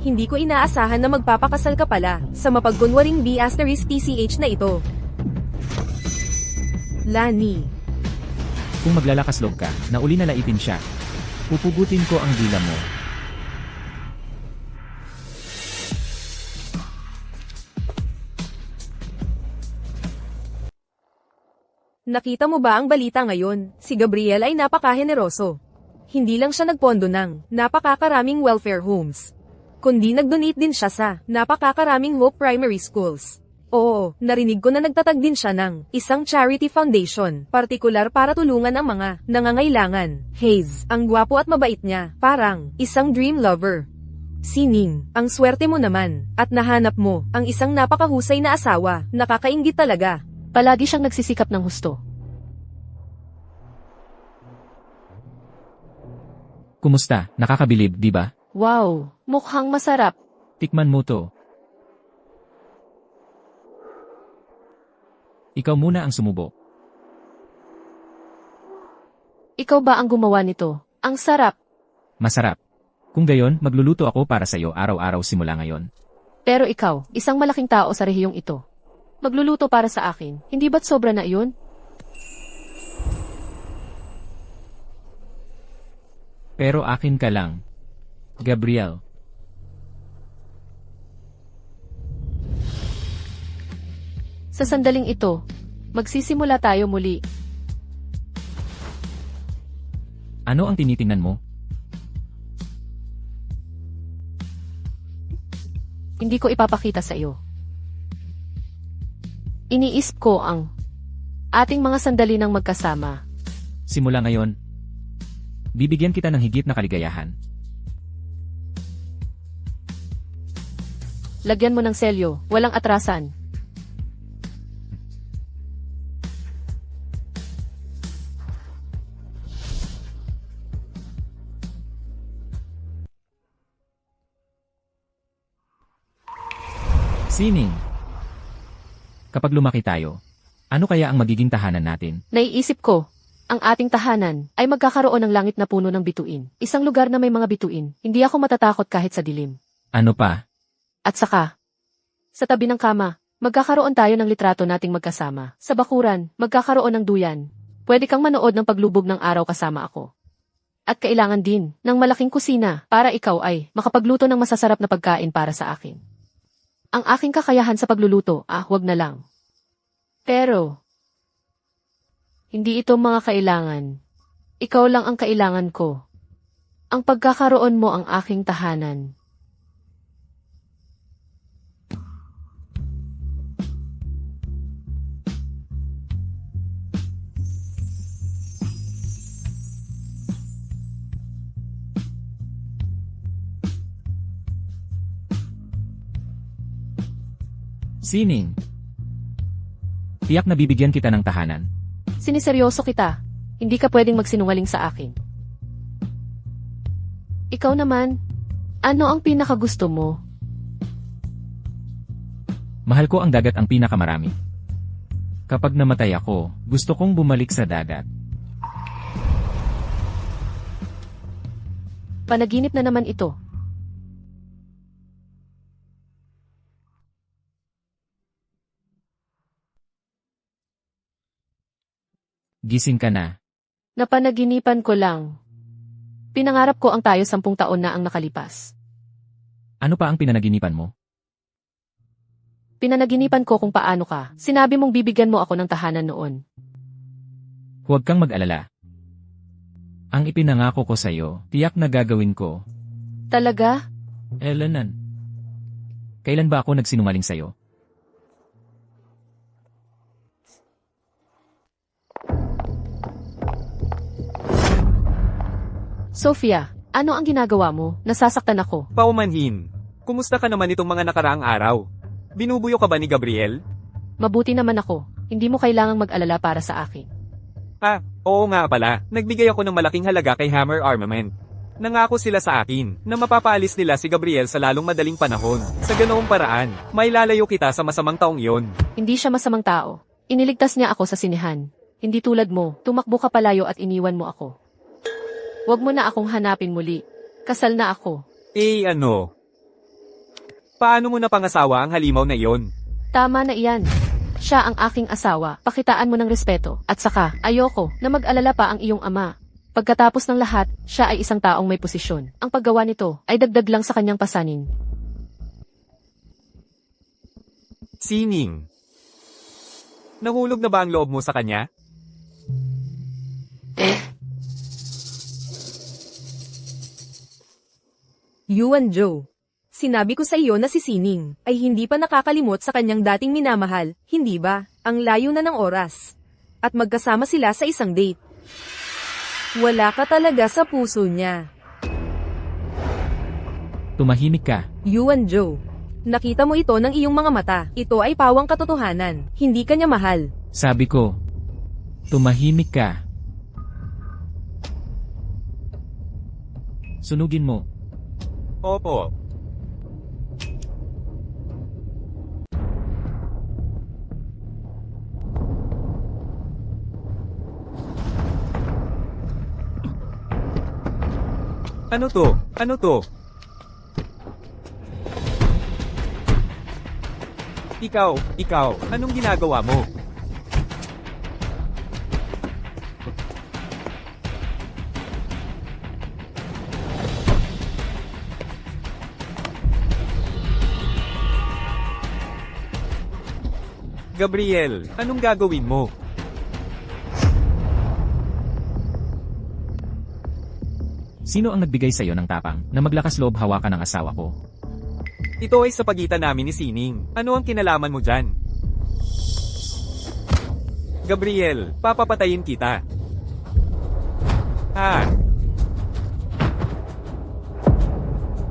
Speaker 4: hindi ko inaasahan na magpapakasal ka pala sa mapagkunwaring B***TCH na ito. Lani,
Speaker 2: Kung maglalakas loob ka, na uli na laitin siya. Pupugutin ko ang dila mo.
Speaker 4: nakita mo ba ang balita ngayon? Si Gabriel ay napakaheneroso. Hindi lang siya nagpondo ng napakakaraming welfare homes, kundi nag-donate din siya sa napakakaraming Hope Primary Schools. Oo, narinig ko na nagtatag din siya ng isang charity foundation, partikular para tulungan ang mga nangangailangan. Hayes, ang gwapo at mabait niya, parang isang dream lover. Sining, ang swerte mo naman, at nahanap mo ang isang napakahusay na asawa, nakakainggit talaga.
Speaker 3: Palagi siyang nagsisikap ng husto.
Speaker 2: Kumusta? Nakakabilib, di ba?
Speaker 3: Wow, mukhang masarap.
Speaker 2: Tikman mo to. Ikaw muna ang sumubo.
Speaker 3: Ikaw ba ang gumawa nito? Ang sarap.
Speaker 2: Masarap. Kung gayon, magluluto ako para sa'yo araw-araw simula ngayon.
Speaker 3: Pero ikaw, isang malaking tao sa rehiyong ito. Magluluto para sa akin, hindi ba't sobra na iyon?
Speaker 2: Pero akin ka lang. Gabriel.
Speaker 3: Sa sandaling ito, magsisimula tayo muli.
Speaker 2: Ano ang tinitingnan mo?
Speaker 3: Hindi ko ipapakita sa iyo. Iniisip ko ang ating mga sandali ng magkasama.
Speaker 2: Simula ngayon, bibigyan kita ng higit na kaligayahan.
Speaker 3: Lagyan mo ng selyo, walang atrasan.
Speaker 2: Sining. Kapag lumaki tayo, ano kaya ang magiging tahanan natin?
Speaker 3: Naiisip ko, ang ating tahanan ay magkakaroon ng langit na puno ng bituin. Isang lugar na may mga bituin. Hindi ako matatakot kahit sa dilim.
Speaker 2: Ano pa?
Speaker 3: At saka, sa tabi ng kama, magkakaroon tayo ng litrato nating magkasama. Sa bakuran, magkakaroon ng duyan. Pwede kang manood ng paglubog ng araw kasama ako. At kailangan din ng malaking kusina para ikaw ay makapagluto ng masasarap na pagkain para sa akin. Ang aking kakayahan sa pagluluto, wag na lang. Pero, hindi ito mga kailangan. Ikaw lang ang kailangan ko. Ang pagkakaroon mo ang aking tahanan.
Speaker 2: Sining. Tiyak na bibigyan kita ng tahanan.
Speaker 3: Siniseryoso kita. Hindi ka pwedeng magsinungaling sa akin. Ikaw naman, ano ang pinakagusto mo?
Speaker 2: Mahal ko ang dagat ang pinakamarami. Kapag namatay ako, gusto kong bumalik sa dagat.
Speaker 3: Panaginip na naman ito.
Speaker 2: Gising ka na.
Speaker 3: Napanaginipan ko lang. Pinangarap ko ang tayo 10 taon na ang nakalipas.
Speaker 2: Ano pa ang pinanaginipan mo?
Speaker 3: Pinanaginipan ko kung paano ka. Sinabi mong bibigyan mo ako ng tahanan noon.
Speaker 2: Huwag kang mag-alala. Ang ipinangako ko sa'yo, tiyak na gagawin ko.
Speaker 3: Talaga?
Speaker 2: Elanan. Kailan ba ako nagsinungaling sa'yo?
Speaker 3: Sofia, ano ang ginagawa mo? Nasasaktan ako.
Speaker 1: Paumanhin. Kumusta ka naman itong mga nakaraang araw? Binubuyo ka ba ni Gabriel?
Speaker 3: Mabuti naman ako. Hindi mo kailangang mag-alala para sa akin.
Speaker 1: Oo nga pala. Nagbigay ako ng malaking halaga kay Hammer Armament. Nangako sila sa akin na mapapaalis nila si Gabriel sa lalong madaling panahon. Sa ganoong paraan, may lalayo kita sa masamang taong yon.
Speaker 3: Hindi siya masamang tao. Iniligtas niya ako sa sinihan. Hindi tulad mo, tumakbo ka palayo at iniwan mo ako. Huwag mo na akong hanapin muli. Kasal na ako.
Speaker 1: Ano? Paano mo napangasawa ang halimaw na iyon?
Speaker 3: Tama na iyan. Siya ang aking asawa. Pakitaan mo ng respeto. At saka, ayoko na mag-alala pa ang iyong ama. Pagkatapos ng lahat, siya ay isang taong may posisyon. Ang paggawa nito ay dagdag lang sa kanyang pasanin.
Speaker 1: Sining. Nahulog na ba ang loob mo sa kanya?
Speaker 4: Yuan Joe. Sinabi ko sa iyo na si Sining ay hindi pa nakakalimot sa kanyang dating minamahal, hindi ba? Ang layo na ng oras. At magkasama sila sa isang date. Wala ka talaga sa puso niya.
Speaker 2: Tumahimik ka.
Speaker 4: Yuan Joe. Nakita mo ito ng iyong mga mata. Ito ay pawang katotohanan. Hindi ka niya mahal.
Speaker 2: Sabi ko, tumahimik ka. Sunugin mo.
Speaker 1: Opo. Ano to? Ano to? Ikaw, anong ginagawa mo? Gabriel, anong gagawin mo?
Speaker 2: Sino ang nagbigay sa'yo ng tapang na maglakas loob hawakan ng asawa ko?
Speaker 1: Ito ay sa pagitan namin ni Sining. Ano ang kinalaman mo dyan? Gabriel, papapatayin kita.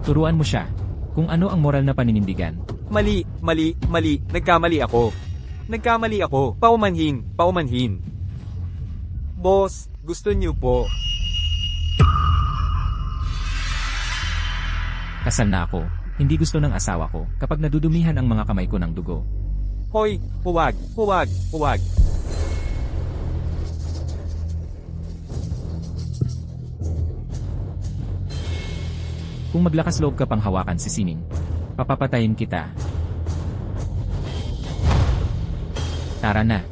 Speaker 2: Turuan mo siya kung ano ang moral na paninindigan.
Speaker 1: Mali. Nagkamali ako. Paumanhin. Boss, gusto niyo po.
Speaker 2: Kasal na ako. Hindi gusto ng asawa ko kapag nadudumihan ang mga kamay ko ng dugo.
Speaker 1: Hoy, huwag.
Speaker 2: Kung maglakas loob ka pang hawakan si Sining, papapatayin kita. Tara na.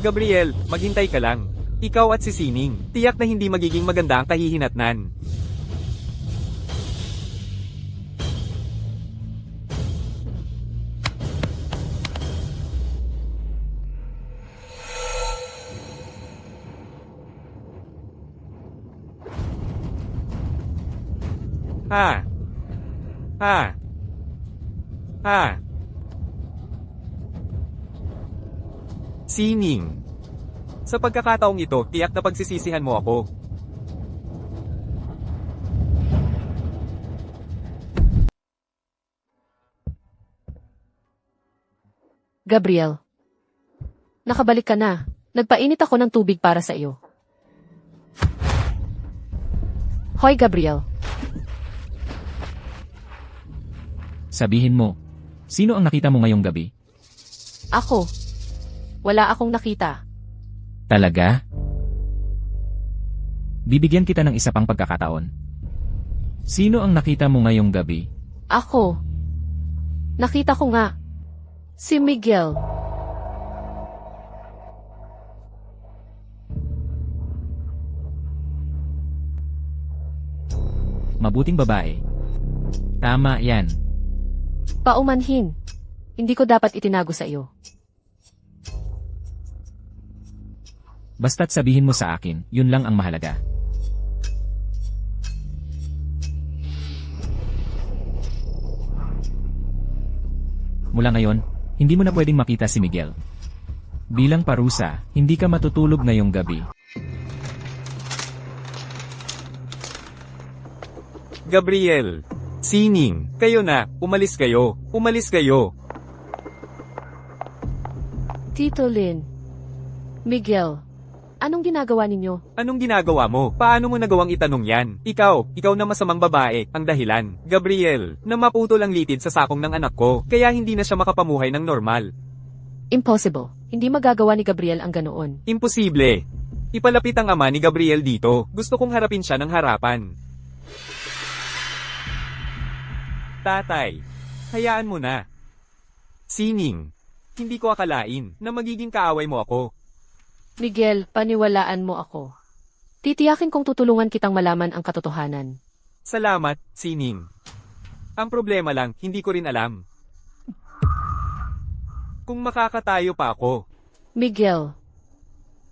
Speaker 1: Gabriel, maghintay ka lang. Ikaw at si Sining, tiyak na hindi magiging maganda ang kahihinatnan. Sining. Sa pagkakataong ito, tiyak na pagsisisihan mo ako.
Speaker 3: Gabriel. Nakabalik ka na. Nagpainit ako ng tubig para sa iyo. Hoy, Gabriel.
Speaker 2: Sabihin mo, sino ang nakita mo ngayong gabi?
Speaker 3: Ako. Wala akong nakita.
Speaker 2: Talaga? Bibigyan kita ng isa pang pagkakataon. Sino ang nakita mo ngayong gabi?
Speaker 3: Ako. Nakita ko nga. Si Miguel.
Speaker 2: Mabuting babae. Tama yan.
Speaker 3: Paumanhin. Hindi ko dapat itinago sa iyo.
Speaker 2: Basta't sabihin mo sa akin, yun lang ang mahalaga. Mula ngayon, hindi mo na pwedeng makita si Miguel. Bilang parusa, hindi ka matutulog ngayong gabi.
Speaker 1: Gabriel. Sining, kayo na, umalis kayo.
Speaker 3: Tito Lin. Miguel. Anong ginagawa ninyo?
Speaker 1: Anong ginagawa mo? Paano mo nagawang itanong yan? Ikaw na masamang babae, ang dahilan. Gabriel, na maputol ang litid sa sakong ng anak ko, kaya hindi na siya makapamuhay ng normal.
Speaker 3: Impossible. Hindi magagawa ni Gabriel ang ganoon.
Speaker 1: Imposible. Ipalapit ang ama ni Gabriel dito. Gusto kong harapin siya ng harapan. Tatay, hayaan mo na. Sining, hindi ko akalain na magiging kaaway mo ako.
Speaker 3: Miguel, paniwalaan mo ako. Titiyakin kong tutulungan kitang malaman ang katotohanan.
Speaker 1: Salamat, Sining. Ang problema lang, hindi ko rin alam. Kung makakatayo pa ako.
Speaker 3: Miguel,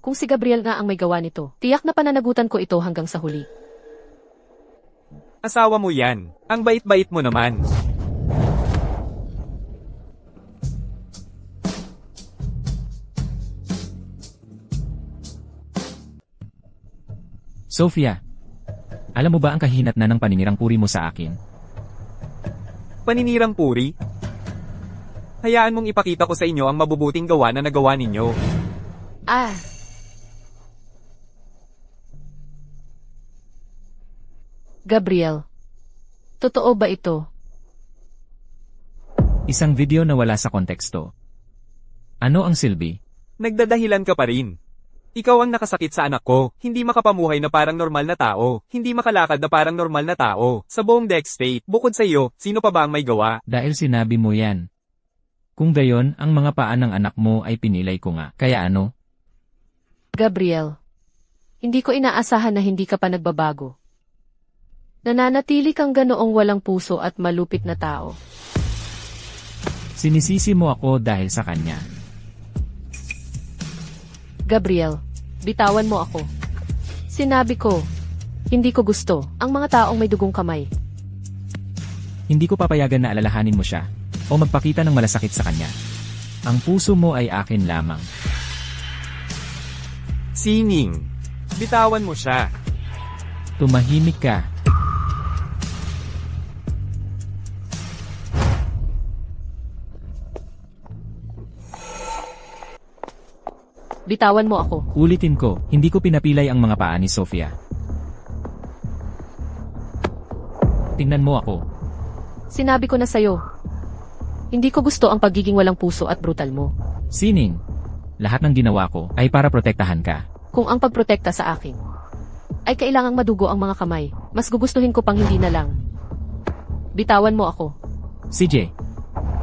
Speaker 3: kung si Gabriel nga ang may gawa nito, tiyak na pananagutan ko ito hanggang sa huli.
Speaker 1: Asawa mo yan. Ang bait-bait mo naman.
Speaker 2: Sophia, alam mo ba ang kahinatnan ng paninirang puri mo sa akin?
Speaker 1: Paninirang puri? Hayaan mong ipakita ko sa inyo ang mabubuting gawa na nagawa ninyo.
Speaker 3: Gabriel, totoo ba ito?
Speaker 2: Isang video na wala sa konteksto. Ano ang silbi?
Speaker 1: Nagdadahilan ka pa rin. Ikaw ang nakasakit sa anak ko, hindi makapamuhay na parang normal na tao, hindi makalakad na parang normal na tao. Sa buong Dex State, bukod sa iyo, sino pa ba ang may gawa?
Speaker 2: Dahil sinabi mo yan. Kung gayon, ang mga paa ng anak mo ay pinilay ko nga. Kaya ano?
Speaker 3: Gabriel, hindi ko inaasahan na hindi ka pa nagbabago. Nananatili kang ganoong walang puso at malupit na tao.
Speaker 2: Sinisisi mo ako dahil sa kanya.
Speaker 3: Gabriel, bitawan mo ako. Sinabi ko, hindi ko gusto ang mga taong may dugong kamay.
Speaker 2: Hindi ko papayagan na alalahanin mo siya o magpakita ng malasakit sa kanya. Ang puso mo ay akin lamang.
Speaker 1: Sining, bitawan mo siya.
Speaker 2: Tumahimik ka.
Speaker 3: Bitawan mo ako.
Speaker 2: Ulitin ko, hindi ko pinapilay ang mga paa ni Sofia. Tingnan mo ako.
Speaker 3: Sinabi ko na sa'yo. Hindi ko gusto ang pagiging walang puso at brutal mo.
Speaker 2: Sining, lahat ng ginawa ko ay para protektahan ka.
Speaker 3: Kung ang pagprotekta sa akin ay kailangang madugo ang mga kamay, mas gugustuhin ko pang hindi na lang. Bitawan mo ako.
Speaker 2: CJ,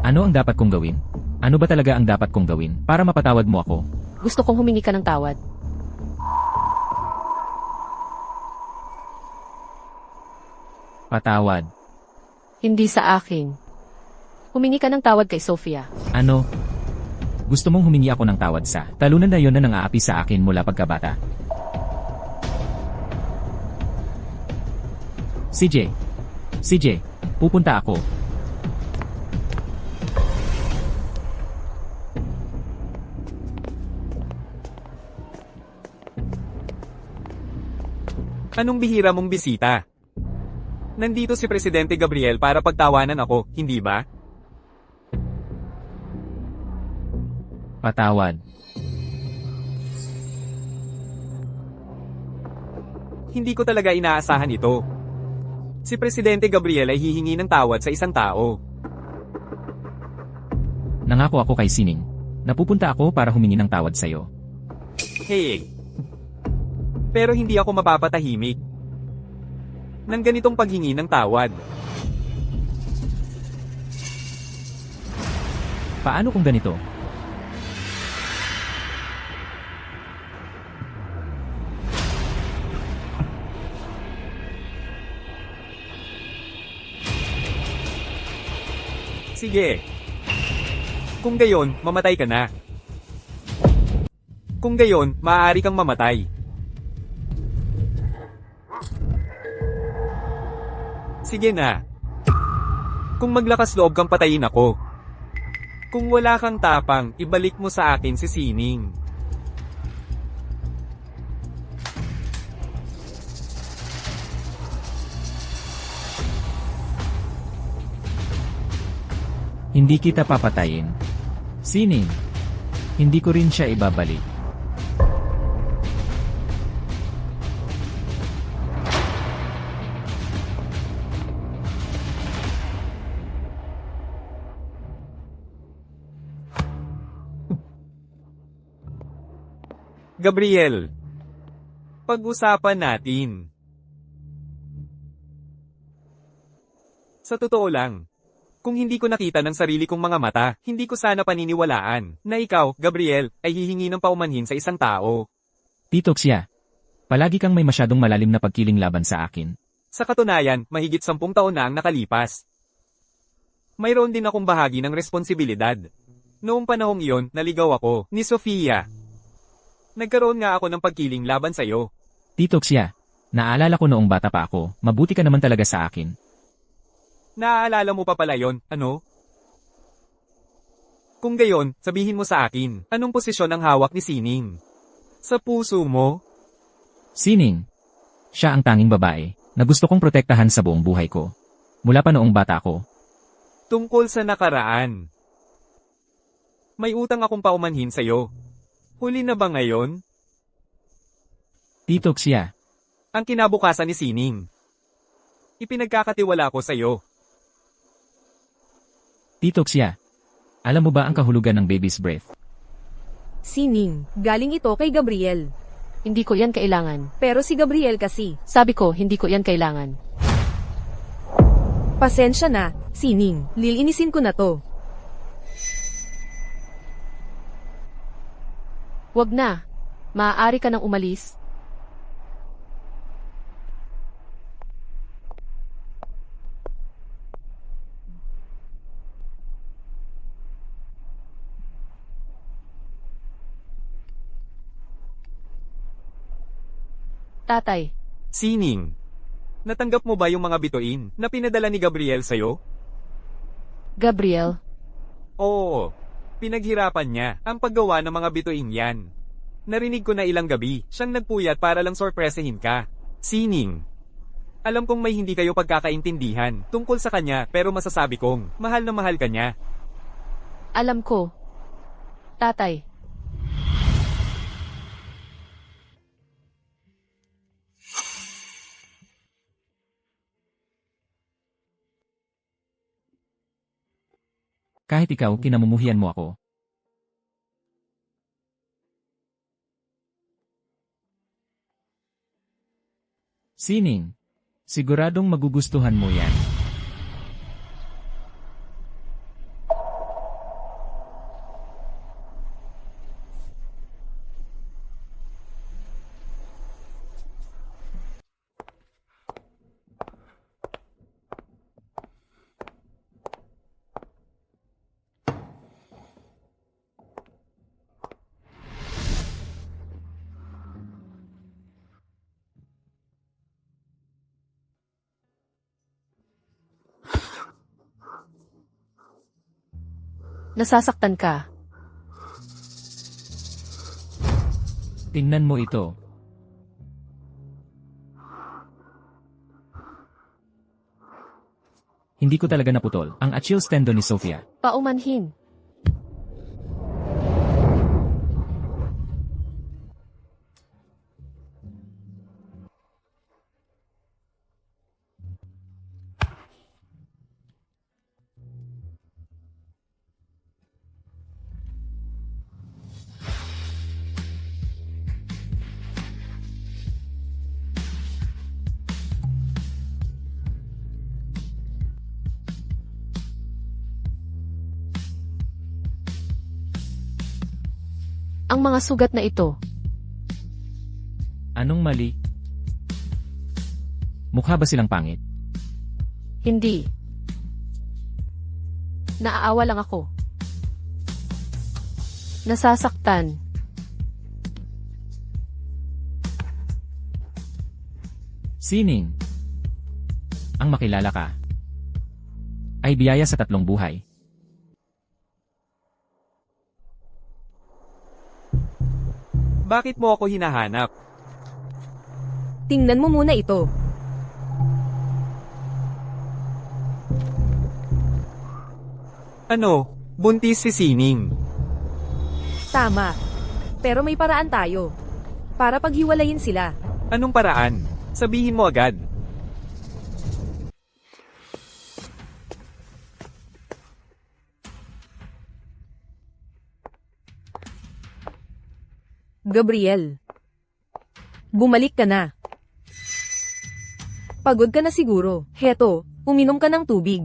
Speaker 2: ano ang dapat kong gawin? Ano ba talaga ang dapat kong gawin para mapatawad mo ako?
Speaker 3: Gusto kong humingi ka ng tawad.
Speaker 2: Patawad.
Speaker 3: Hindi sa akin. Humingi ka ng tawad kay Sofia.
Speaker 2: Ano? Gusto mong humingi ako ng tawad sa talunan na yon na nang-aapi sa akin mula pagkabata? CJ, pupunta ako.
Speaker 1: Anong bihira mong bisita? Nandito si Presidente Gabriel para pagtawanan ako, hindi ba?
Speaker 2: Patawad.
Speaker 1: Hindi ko talaga inaasahan ito. Si Presidente Gabriel ay hihingi ng tawad sa isang tao.
Speaker 2: Nangako ako kay Sining. Napupunta ako para humingi ng tawad sa'yo.
Speaker 1: Hey. Pero hindi ako mapapatahimik ng ganitong paghingi ng tawad.
Speaker 2: Paano kung ganito?
Speaker 1: Sige. Kung gayon, mamatay ka na. Kung gayon, maaari kang mamatay. Sige na. Kung maglakas loob kang patayin ako. Kung wala kang tapang, ibalik mo sa akin si Sining.
Speaker 2: Hindi kita papatayin. Sining, hindi ko rin siya ibabalik.
Speaker 1: Gabriel, pag-usapan natin. Sa totoo lang, kung hindi ko nakita ng sarili kong mga mata, hindi ko sana paniniwalaan na ikaw, Gabriel, ay hihingi ng paumanhin sa isang tao.
Speaker 2: Tito Xia, palagi kang may masyadong malalim na pagkiling laban sa akin.
Speaker 1: Sa katunayan, mahigit 10 taon na ang nakalipas. Mayroon din akong bahagi ng responsibilidad. Noong panahong iyon, naligaw ako ni Sofia. Nagkaroon nga ako ng pagkiling laban sa'yo.
Speaker 2: Tito Xia, naalala ko noong bata pa ako, mabuti ka naman talaga sa akin.
Speaker 1: Naaalala mo pa pala yon, ano? Kung gayon, sabihin mo sa akin, anong posisyon ang hawak ni Sining? Sa puso mo?
Speaker 2: Sining, siya ang tanging babae na gusto kong protektahan sa buong buhay ko. Mula pa noong bata ko.
Speaker 1: Tungkol sa nakaraan. May utang akong paumanhin sa'yo. Huli na ba ngayon?
Speaker 2: Tito Xia,
Speaker 1: Ang kinabukasan ni Sining. Ipinagkakatiwala ko sa'yo.
Speaker 2: Tito Xia, alam mo ba ang kahulugan ng baby's breath?
Speaker 4: Sining, galing ito kay Gabriel.
Speaker 3: Hindi ko yan kailangan.
Speaker 4: Pero si Gabriel kasi.
Speaker 3: Sabi ko, hindi ko yan kailangan.
Speaker 4: Pasensya na, Sining. Lilinisin ko na to.
Speaker 3: Wag na. Maaari ka nang umalis. Tatay,
Speaker 1: Sining, natanggap mo ba yung mga bituin na pinadala ni Gabriel sa'yo?
Speaker 3: Gabriel,
Speaker 1: Oo, pinaghirapan niya ang paggawa ng mga bituing yan. Narinig ko na ilang gabi, siyang nagpuyat para lang sorpresahin ka. Sining, alam kong may hindi kayo pagkakaintindihan tungkol sa kanya pero masasabi kong mahal na mahal ka niya.
Speaker 3: alam ko. Tatay,
Speaker 2: Kahit ikaw, kinamumuhian mo ako. Sining, siguradong magugustuhan mo yan.
Speaker 3: nasasaktan ka.
Speaker 2: Tingnan mo ito. Hindi ko talaga naputol ang Achilles tendon ni Sofia.
Speaker 3: Paumanhin. Ang mga sugat na ito,
Speaker 2: Anong mali? Mukha ba silang pangit?
Speaker 3: hindi. Naaawa lang ako. Nasasaktan.
Speaker 2: Sining, ang makilala ka ay biyaya sa tatlong buhay.
Speaker 1: Bakit mo ako hinahanap?
Speaker 4: Tingnan mo muna ito.
Speaker 1: Ano, buntis si Sining.
Speaker 4: Tama. Pero may paraan tayo. Para paghiwalayin sila.
Speaker 1: Anong paraan? Sabihin mo agad.
Speaker 4: Gabriel. Bumalik ka na. Pagod ka na siguro. Heto, uminom ka ng tubig.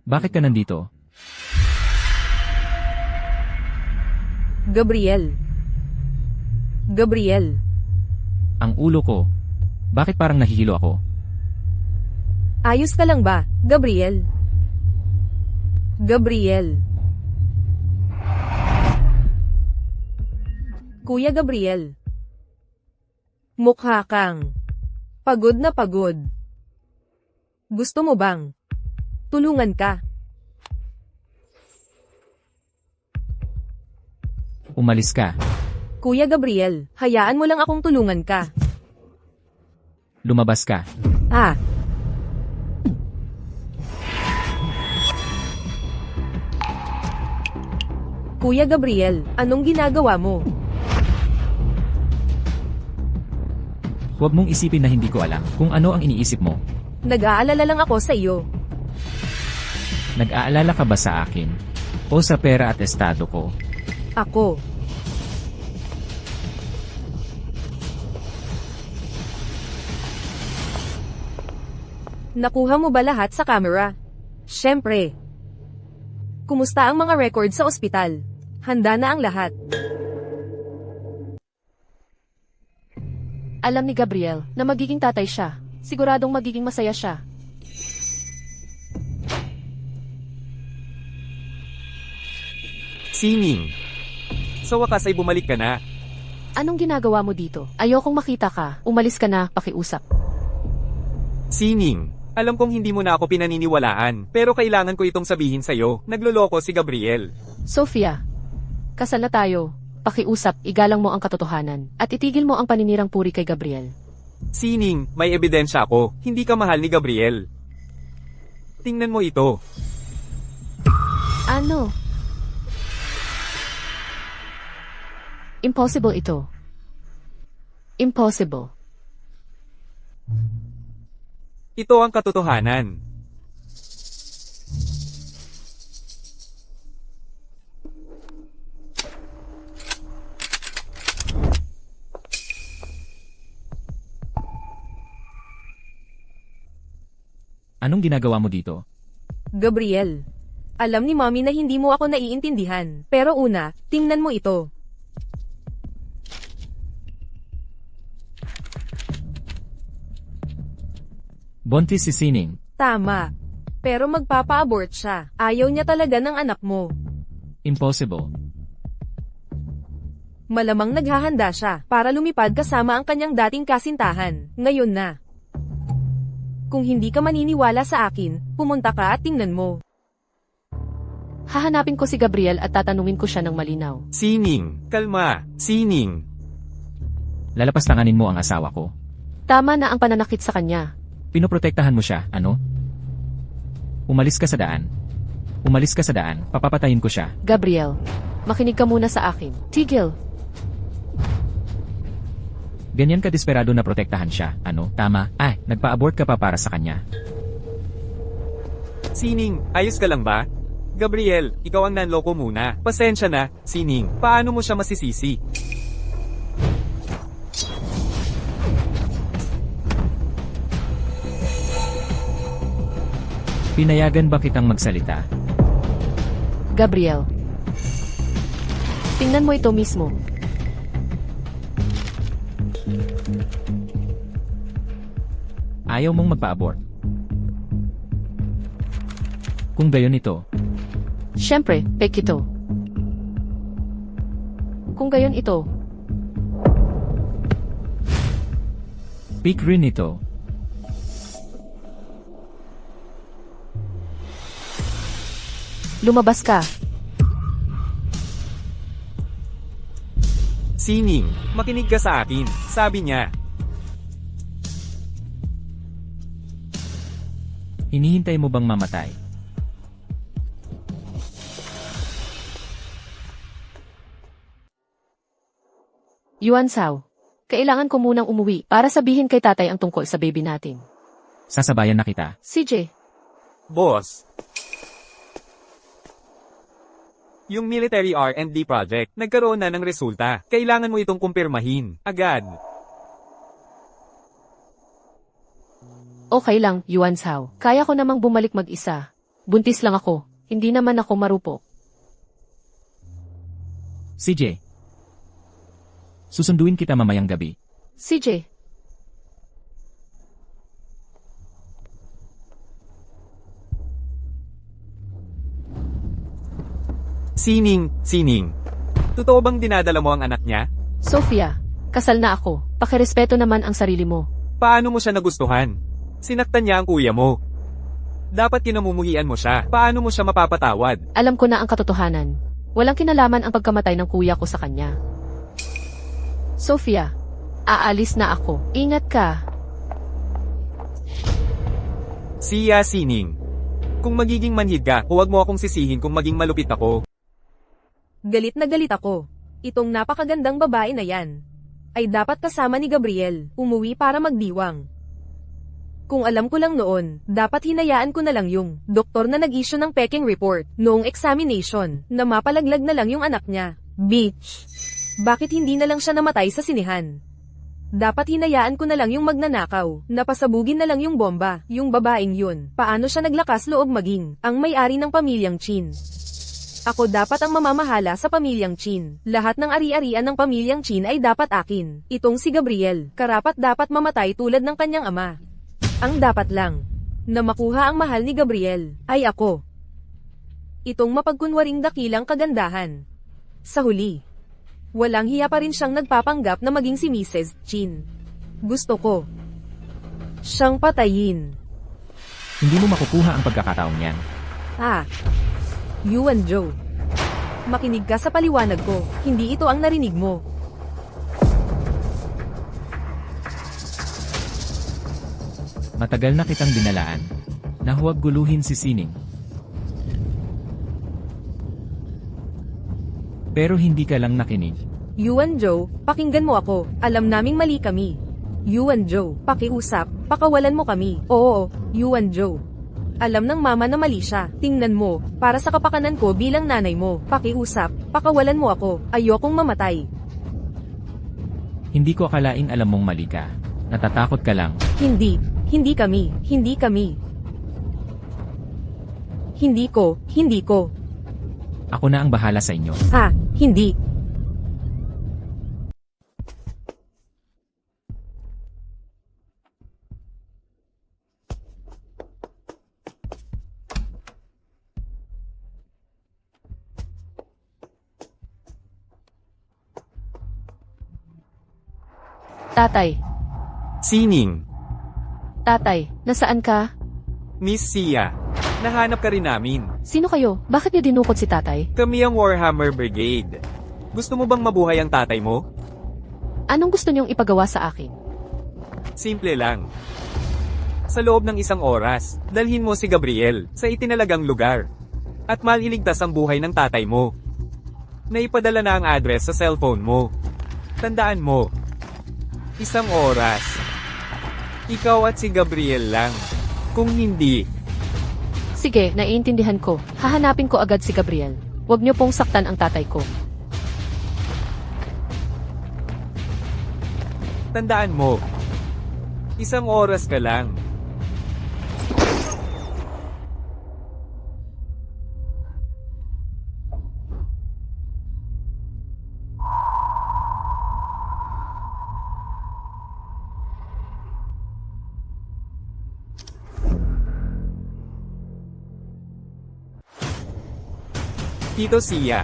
Speaker 2: Bakit ka nandito?
Speaker 4: Gabriel. Gabriel.
Speaker 2: Ang ulo ko. Bakit parang nahihilo ako?
Speaker 4: Ayos ka lang ba, Gabriel? Gabriel. Kuya Gabriel. Mukha kang pagod na pagod. Gusto mo bang tulungan ka?
Speaker 2: Umalis ka.
Speaker 4: Kuya Gabriel, hayaan mo lang akong tulungan ka.
Speaker 2: Lumabas ka.
Speaker 4: Ah, Kuya Gabriel, anong ginagawa mo?
Speaker 2: Huwag mong isipin na hindi ko alam kung ano ang iniisip mo.
Speaker 4: Nag-aalala lang ako sa iyo.
Speaker 2: Nag-aalala ka ba sa akin? O sa pera at estado ko?
Speaker 4: Ako. Nakuha mo ba lahat sa camera? Siyempre. Kumusta ang mga record sa ospital? Handa na ang lahat.
Speaker 3: Alam ni Gabriel na magiging tatay siya. Siguradong magiging masaya siya.
Speaker 1: Sining. Sa wakas ay bumalik ka na.
Speaker 3: Anong ginagawa mo dito? Ayokong makita ka. Umalis ka na, pakiusap.
Speaker 1: Sining. Alam kong hindi mo na ako pinaniniwalaan, pero kailangan ko itong sabihin sa'yo. Nagloloko si Gabriel.
Speaker 3: Sophia, kasal na tayo. Pakiusap, igalang mo ang katotohanan. At itigil mo ang paninirang puri kay Gabriel.
Speaker 1: Sining, may ebidensya ako. Hindi ka mahal ni Gabriel. Tingnan mo ito.
Speaker 3: Ano? Impossible ito. Impossible.
Speaker 1: Ito ang katotohanan.
Speaker 2: Anong ginagawa mo dito?
Speaker 4: Gabriel. Alam ni Mommy na hindi mo ako naiintindihan. Pero una, tingnan mo ito.
Speaker 2: Buntis si Sining.
Speaker 4: Tama. Pero magpapa-abort siya. Ayaw niya talaga ng anak mo.
Speaker 2: Impossible.
Speaker 4: Malamang naghahanda siya para lumipad kasama ang kanyang dating kasintahan. Ngayon na. Kung hindi ka maniniwala sa akin, pumunta ka at tingnan mo.
Speaker 3: Hahanapin ko si Gabriel at tatanungin ko siya ng malinaw.
Speaker 1: Sining, kalma. Sining.
Speaker 2: Lalapastanganin mo ang asawa ko.
Speaker 3: Tama na ang pananakit sa kanya.
Speaker 2: Pinoprotektahan mo siya, ano? Umalis ka sa daan. Umalis ka sa daan, papapatayin ko siya.
Speaker 3: Gabriel, makinig ka muna sa akin. Tigil.
Speaker 2: Ganyan ka desperado na protektahan siya, ano? Tama, nagpa-abort ka pa para sa kanya.
Speaker 1: Sining, ayos ka lang ba? Gabriel, ikaw ang nanloko muna. Pasensya na, Sining. Paano mo siya masisisi?
Speaker 2: Pinayagan ba kitang magsalita?
Speaker 3: Gabriel. Tingnan mo ito mismo.
Speaker 2: Ayaw mong magpa-abort. Kung gayon ito,
Speaker 3: Siyempre, fake ito. Kung gayon ito,
Speaker 2: fake rin ito.
Speaker 3: lumabas ka.
Speaker 1: Sining, makinig ka sa akin. Sabi niya.
Speaker 2: Hinihintay mo bang mamatay?
Speaker 3: Yuan Sao, kailangan ko munang umuwi para sabihin kay tatay ang tungkol sa baby natin.
Speaker 2: Sasabayan na kita.
Speaker 3: CJ,
Speaker 1: Boss. Yung military R&D project, nagkaroon na ng resulta. Kailangan mo itong kumpirmahin. Agad.
Speaker 3: okay lang, Yuan Sao. Kaya ko namang bumalik mag-isa. Buntis lang ako. Hindi naman ako marupok.
Speaker 2: CJ. Susunduin kita mamayang gabi.
Speaker 3: CJ,
Speaker 1: Sining. Totoo bang dinadala mo ang anak niya?
Speaker 3: Sophia, kasal na ako. Pakirespeto naman ang sarili mo.
Speaker 1: Paano mo siya nagustuhan? Sinaktan niya ang kuya mo. Dapat kinamumuhian mo siya. Paano mo siya mapapatawad?
Speaker 3: Alam ko na ang katotohanan. Walang kinalaman ang pagkamatay ng kuya ko sa kanya. Sophia, aalis na ako. Ingat ka.
Speaker 1: Siya, Sining. Kung magiging manhid ka, huwag mo akong sisihin kung maging malupit ako.
Speaker 4: Galit na galit ako. Itong napakagandang babae na yan ay dapat kasama ni Gabriel, umuwi para magdiwang. Kung alam ko lang noon, dapat hinayaan ko na lang yung doktor na nag-issue ng peking report noong examination na mapalaglag na lang yung anak niya. Bitch! Bakit hindi na lang siya namatay sa sinihan? Dapat hinayaan ko na lang yung magnanakaw, napasabugin na lang yung bomba, yung babaeng yun. Paano siya naglakas loob maging ang may-ari ng pamilyang Chin? Ako dapat ang mamamahala sa pamilyang Chin. Lahat ng ari-arian ng pamilyang Chin ay dapat akin. Itong si Gabriel, karapat dapat mamatay tulad ng kanyang ama. Ang dapat lang na makuha ang mahal ni Gabriel ay ako. Itong mapagkunwaring dakilang kagandahan. Sa huli, walang hiya pa rin siyang nagpapanggap na maging si Mrs. Chin. Gusto ko siyang patayin.
Speaker 2: Hindi mo makukuha ang pagkakataong yan.
Speaker 4: Yuan Zhou. Makinig ka sa paliwanag ko, hindi ito ang narinig mo.
Speaker 2: Matagal na kitang binalaan na huwag guluhin si Sining. Pero hindi ka lang nakinig.
Speaker 4: Yuan Zhou, pakinggan mo ako, alam naming mali kami. Yuan Zhou, pakiusap, pakawalan mo kami. Oo, Yuan Zhou. Alam ng mama na mali siya. Tingnan mo, para sa kapakanan ko bilang nanay mo. Pakiusap, pakawalan mo ako. Ayokong mamatay.
Speaker 2: Hindi ko akalaing alam mong mali ka. Natatakot ka lang.
Speaker 4: Hindi kami. Hindi ko.
Speaker 2: Ako na ang bahala sa inyo.
Speaker 4: Hindi.
Speaker 3: Tatay,
Speaker 1: Sining,
Speaker 3: tatay, nasaan ka?
Speaker 1: Miss Sia, nahanap ka rin namin.
Speaker 3: Sino kayo? Bakit niyo dinukot si tatay?
Speaker 1: Kami ang Warhammer Brigade. Gusto mo bang mabuhay ang tatay mo?
Speaker 3: Anong gusto niyong ipagawa sa akin?
Speaker 1: Simple lang. Sa loob ng 1 oras, dalhin mo si Gabriel sa itinalagang lugar. At maliligtas ang buhay ng tatay mo. Naipadala na ang address sa cellphone mo. Tandaan mo, 1 oras. Ikaw at si Gabriel lang. Kung hindi,
Speaker 3: Sige, naiintindihan ko. Hahanapin ko agad si Gabriel. Huwag niyo pong saktan ang tatay ko.
Speaker 1: tandaan mo, 1 oras ka lang. Tito Sia.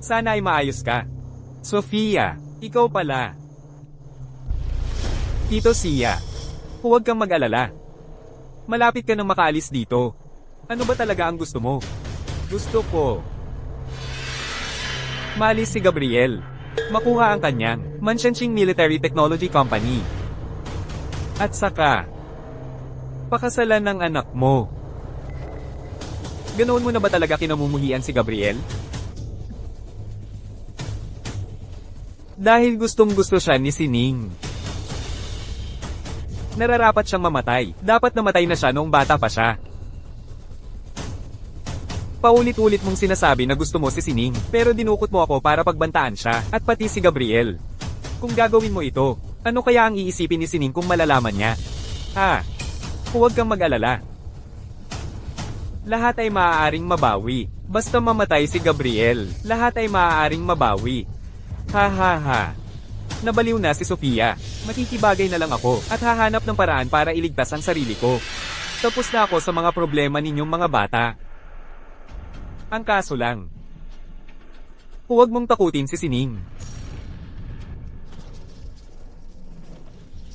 Speaker 1: Sana ay maayos ka. Sofia, ikaw pala. Tito Sia, huwag kang mag-alala. Malapit ka nang makaalis dito. Ano ba talaga ang gusto mo? Gusto ko maalis si Gabriel. Makuha ang kanyang Manshanshing Military Technology Company. At saka, pakasalan ng anak mo. Ganoon mo na ba talaga kinamumuhian si Gabriel? Dahil gustong-gusto siya ni Sining. Nararapat siyang mamatay. Dapat namatay na siya noong bata pa siya. Paulit-ulit mong sinasabi na gusto mo si Sining, pero dinukot mo ako para pagbantaan siya, at pati si Gabriel. Kung gagawin mo ito, ano kaya ang iisipin ni Sining kung malalaman niya? Huwag kang mag-alala. Lahat ay maaaring mabawi. Basta mamatay si Gabriel, lahat ay maaaring mabawi. Nabaliw na si Sofia. Makikibagay na lang ako at hahanap ng paraan para iligtas ang sarili ko. Tapos na ako sa mga problema ninyong mga bata. Ang kaso lang, huwag mong takutin si Sining.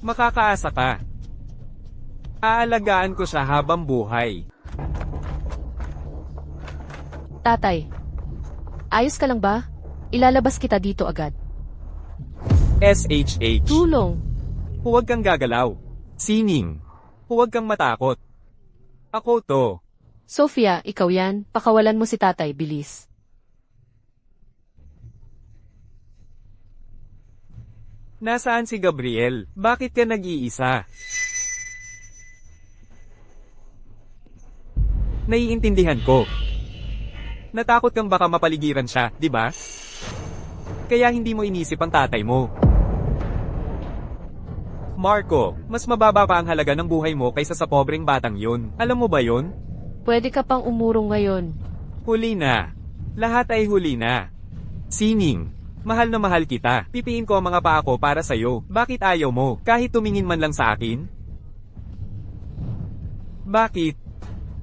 Speaker 1: Makakaasa ka. Aalagaan ko siya habang buhay.
Speaker 3: Tatay, ayos ka lang ba? Ilalabas kita dito agad.
Speaker 1: SHH.
Speaker 3: Tulong!
Speaker 1: Huwag kang gagalaw. Sining. Huwag kang matakot. Ako to.
Speaker 3: Sofia, ikaw yan. Pakawalan mo si tatay, bilis.
Speaker 1: Nasaan si Gabriel? Bakit ka nag-iisa? Naiintindihan ko. Natakot kang baka mapaligiran siya, di ba? Kaya hindi mo inisip ang tatay mo. Marco, mas mababa pa ang halaga ng buhay mo kaysa sa pobreng batang yun. Alam mo ba yun?
Speaker 3: Pwede ka pang umurong ngayon.
Speaker 1: Huli na. Lahat ay huli na. Sining, mahal na mahal kita. Pipiin ko ang mga paa ko para sa'yo. Bakit ayaw mo? Kahit tumingin man lang sa akin? Bakit?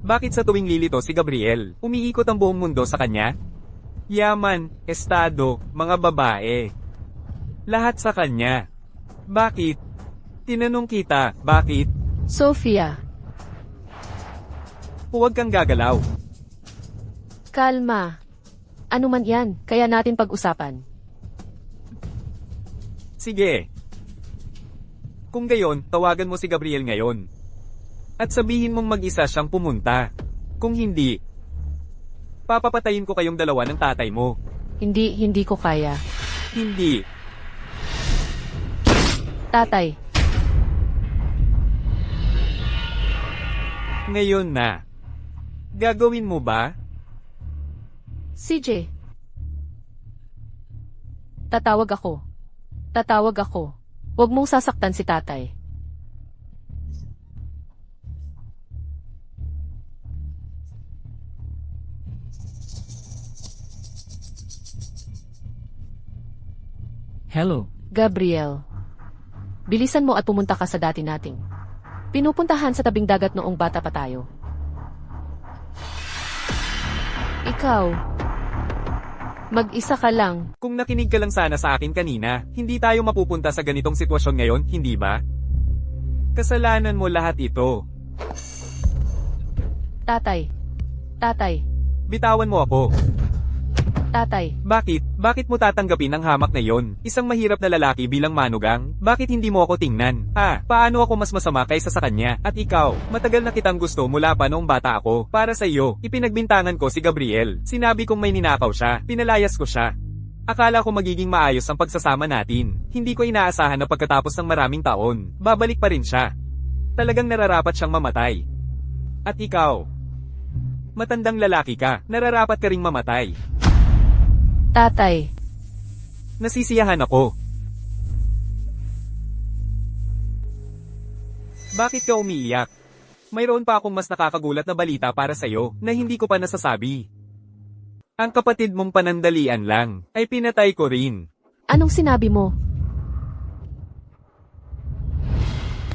Speaker 1: Bakit sa tuwing lilito si Gabriel, umiikot ang buong mundo sa kanya? Yaman, estado, mga babae. Lahat sa kanya. Bakit? Tinanong kita, bakit?
Speaker 3: Sophia,
Speaker 1: Huwag kang gagalaw.
Speaker 3: kalma. Ano man yan, kaya natin pag-usapan.
Speaker 1: Sige. Kung gayon, tawagan mo si Gabriel ngayon. At sabihin mong mag-isa siyang pumunta. Kung hindi, papapatayin ko kayong dalawa ng tatay mo.
Speaker 3: Hindi ko kaya.
Speaker 1: Hindi.
Speaker 3: Tatay,
Speaker 1: Ngayon na. Gagawin mo ba?
Speaker 3: CJ. Tatawag ako. Tatawag ako. Huwag mong sasaktan si tatay.
Speaker 2: Hello.
Speaker 3: Gabriel. Bilisan mo at pumunta ka sa dati nating pinupuntahan sa tabing dagat noong bata pa tayo. Ikaw. Mag-isa ka lang.
Speaker 1: Kung nakinig ka lang sana sa akin kanina, hindi tayo mapupunta sa ganitong sitwasyon ngayon, hindi ba? Kasalanan mo lahat ito.
Speaker 3: Tatay. Tatay.
Speaker 1: Bitawan mo ako.
Speaker 3: Tatay.
Speaker 1: Bakit? Bakit mo tatanggapin ang hamak na yon? Isang mahirap na lalaki bilang manugang? Bakit hindi mo ako tingnan? Paano ako mas masama kaysa sa kanya? At ikaw, matagal na kitang gusto mula pa noong bata ako. Para sa iyo, ipinagbintangan ko si Gabriel. Sinabi kong may ninakaw siya. Pinalayas ko siya. Akala ko magiging maayos ang pagsasama natin. Hindi ko inaasahan na pagkatapos ng maraming taon, babalik pa rin siya. Talagang nararapat siyang mamatay. At ikaw, matandang lalaki ka, nararapat ka ring mamatay.
Speaker 3: Tatay.
Speaker 1: Nasisiyahan ako. Bakit ka umiiyak? Mayroon pa akong mas nakakagulat na balita para sa'yo na hindi ko pa nasasabi. Ang kapatid mong panandalian lang ay pinatay ko rin.
Speaker 3: Anong sinabi mo?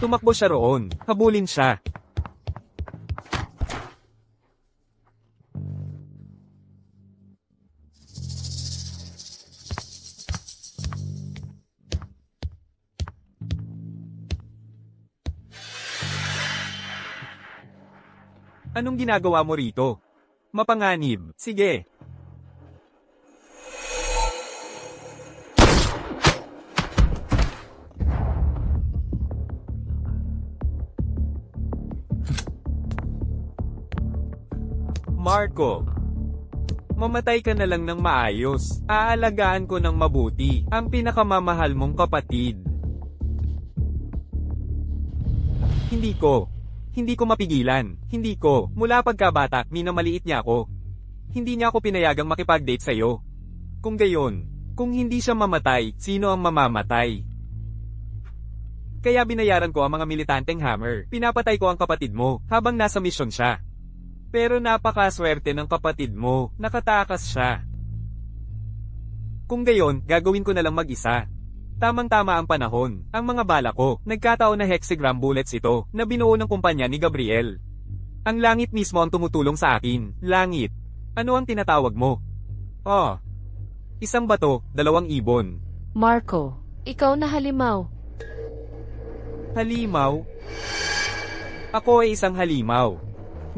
Speaker 1: Tumakbo siya roon. Habulin siya. Anong ginagawa mo rito? Mapanganib. Sige. Marco. Mamatay ka na lang ng maayos. Aalagaan ko ng mabuti ang pinakamamahal mong kapatid. Hindi ko mapigilan. Hindi ko. Mula pagkabata, minamaliit niya ako. Hindi niya ako pinayagang makipag-date sa'yo. Kung gayon, kung hindi siya mamatay, sino ang mamamatay? Kaya binayaran ko ang mga militanteng hammer. Pinapatay ko ang kapatid mo habang nasa misyon siya. Pero napakaswerte ng kapatid mo. Nakatakas siya. Kung gayon, gagawin ko na lang mag-isa. Tamang-tama ang panahon. Ang mga bala ko, nagkataon na hexagram bullets ito, na binuo ng kumpanya ni Gabriel. Ang langit mismo ang tumutulong sa akin. Langit. Ano ang tinatawag mo? Oh. Isang bato, 2 ibon.
Speaker 3: Marco. Ikaw na halimaw.
Speaker 1: Halimaw? Ako ay isang halimaw.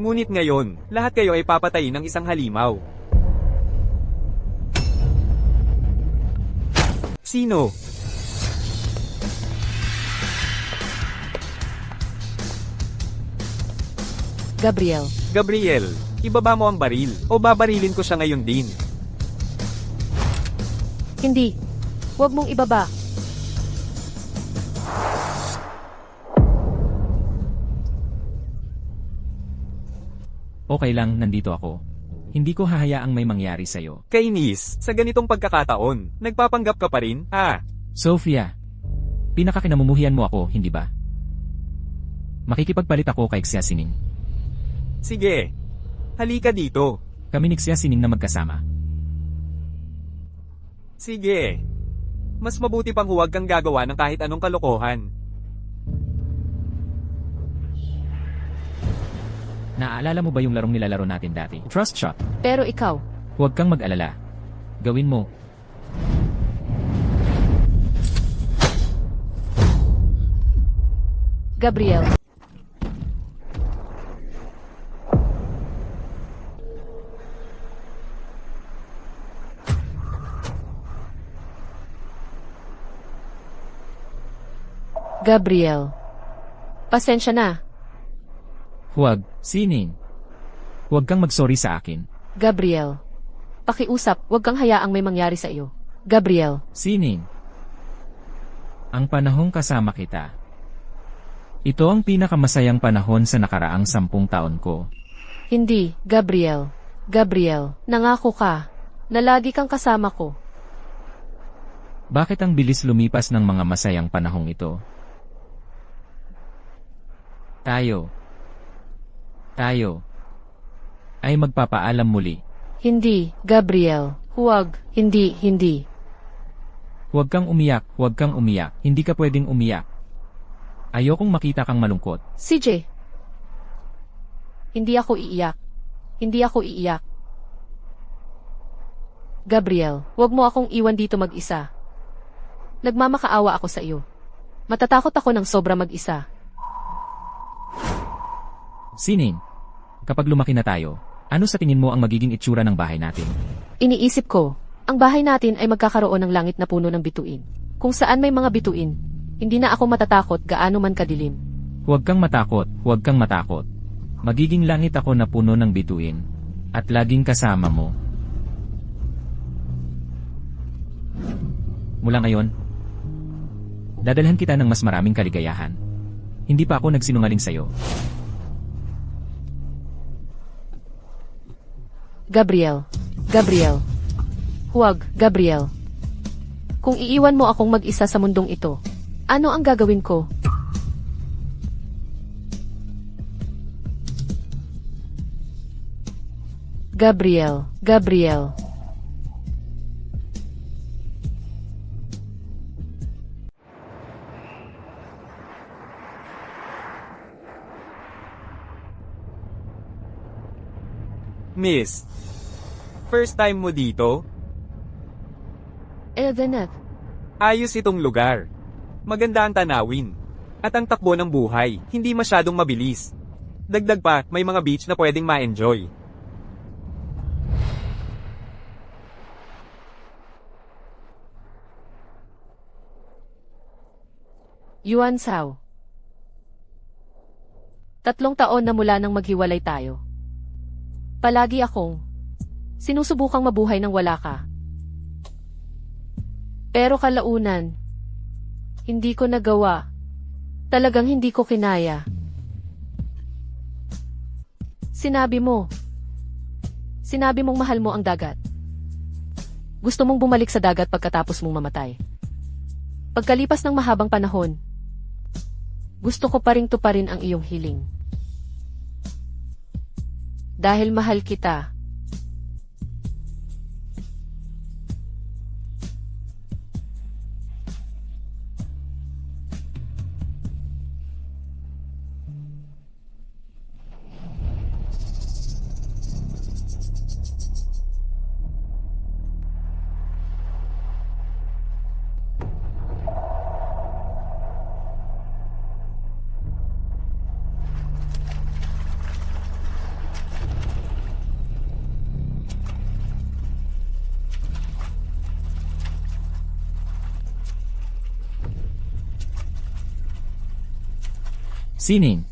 Speaker 1: Ngunit ngayon, lahat kayo ay papatayin ng isang halimaw. Sino?
Speaker 3: Gabriel.
Speaker 1: Gabriel, ibaba mo ang baril, o babarilin ko siya ngayon din.
Speaker 3: Hindi. Huwag mong ibaba.
Speaker 2: Okay lang, nandito ako. Hindi ko hahayaang may mangyari sa'yo.
Speaker 1: Kainis, sa ganitong pagkakataon, nagpapanggap ka pa rin,
Speaker 2: Sophia, pinakakinamumuhian mo ako, hindi ba? Makikipagpalit ako kay Xia Sining.
Speaker 1: Sige. Halika dito.
Speaker 2: Kami ni Xia Sining na magkasama.
Speaker 1: Sige. Mas mabuti pang huwag kang gagawa ng kahit anong kalokohan.
Speaker 2: Naaalala mo ba yung larong nilalaro natin dati? Trust shot.
Speaker 3: Pero ikaw,
Speaker 2: Huwag kang mag-alala. Gawin mo.
Speaker 3: Gabriel. Gabriel. Pasensya na.
Speaker 2: Huwag, Sining. Huwag kang mag-sorry sa akin.
Speaker 3: Gabriel. Pakiusap, huwag kang hayaang may mangyari sa iyo. Gabriel.
Speaker 2: Sining. Ang panahong kasama kita. Ito ang pinakamasayang panahon sa nakaraang 10 taon ko.
Speaker 3: Hindi, Gabriel. Gabriel, nangako ka na lagi kang kasama ko.
Speaker 2: Bakit ang bilis lumipas ng mga masayang panahong ito? Tayo ay magpapaalam muli.
Speaker 3: Hindi, Gabriel. Huwag, hindi.
Speaker 2: Huwag kang umiyak. Hindi ka pwedeng umiyak. Ayokong makita kang malungkot.
Speaker 3: CJ. Hindi ako iiyak. Gabriel, huwag mo akong iwan dito mag-isa. Nagmamakaawa ako sa iyo. Matatakot ako ng sobra mag-isa.
Speaker 2: Sining, kapag lumaki na tayo, ano sa tingin mo ang magiging itsura ng bahay natin?
Speaker 3: Iniisip ko, ang bahay natin ay magkakaroon ng langit na puno ng bituin. Kung saan may mga bituin, hindi na ako matatakot gaano man kadilim.
Speaker 2: Huwag kang matakot. Magiging langit ako na puno ng bituin. At laging kasama mo. Mula ngayon, dadalhan kita ng mas maraming kaligayahan. Hindi pa ako nagsinungaling sa'yo.
Speaker 3: Gabriel. Huwag, Gabriel. Kung iiwan mo akong mag-isa sa mundong ito, ano ang gagawin ko? Gabriel.
Speaker 1: Miss, first time mo dito?
Speaker 3: Evanet.
Speaker 1: Ayos itong lugar. Maganda ang tanawin. At ang takbo ng buhay, hindi masyadong mabilis. Dagdag pa, may mga beach na pwedeng ma-enjoy.
Speaker 3: Yuan Sao. 3 taon na mula nang maghiwalay tayo. Palagi akong sinusubukang mabuhay nang wala ka. Pero kalaunan, hindi ko nagawa. Talagang hindi ko kinaya. Sinabi mong mahal mo ang dagat. Gusto mong bumalik sa dagat pagkatapos mong mamatay. Pagkalipas ng mahabang panahon, gusto ko pa ring tuparin ang iyong hiling. Dahil mahal kita.
Speaker 2: Sining,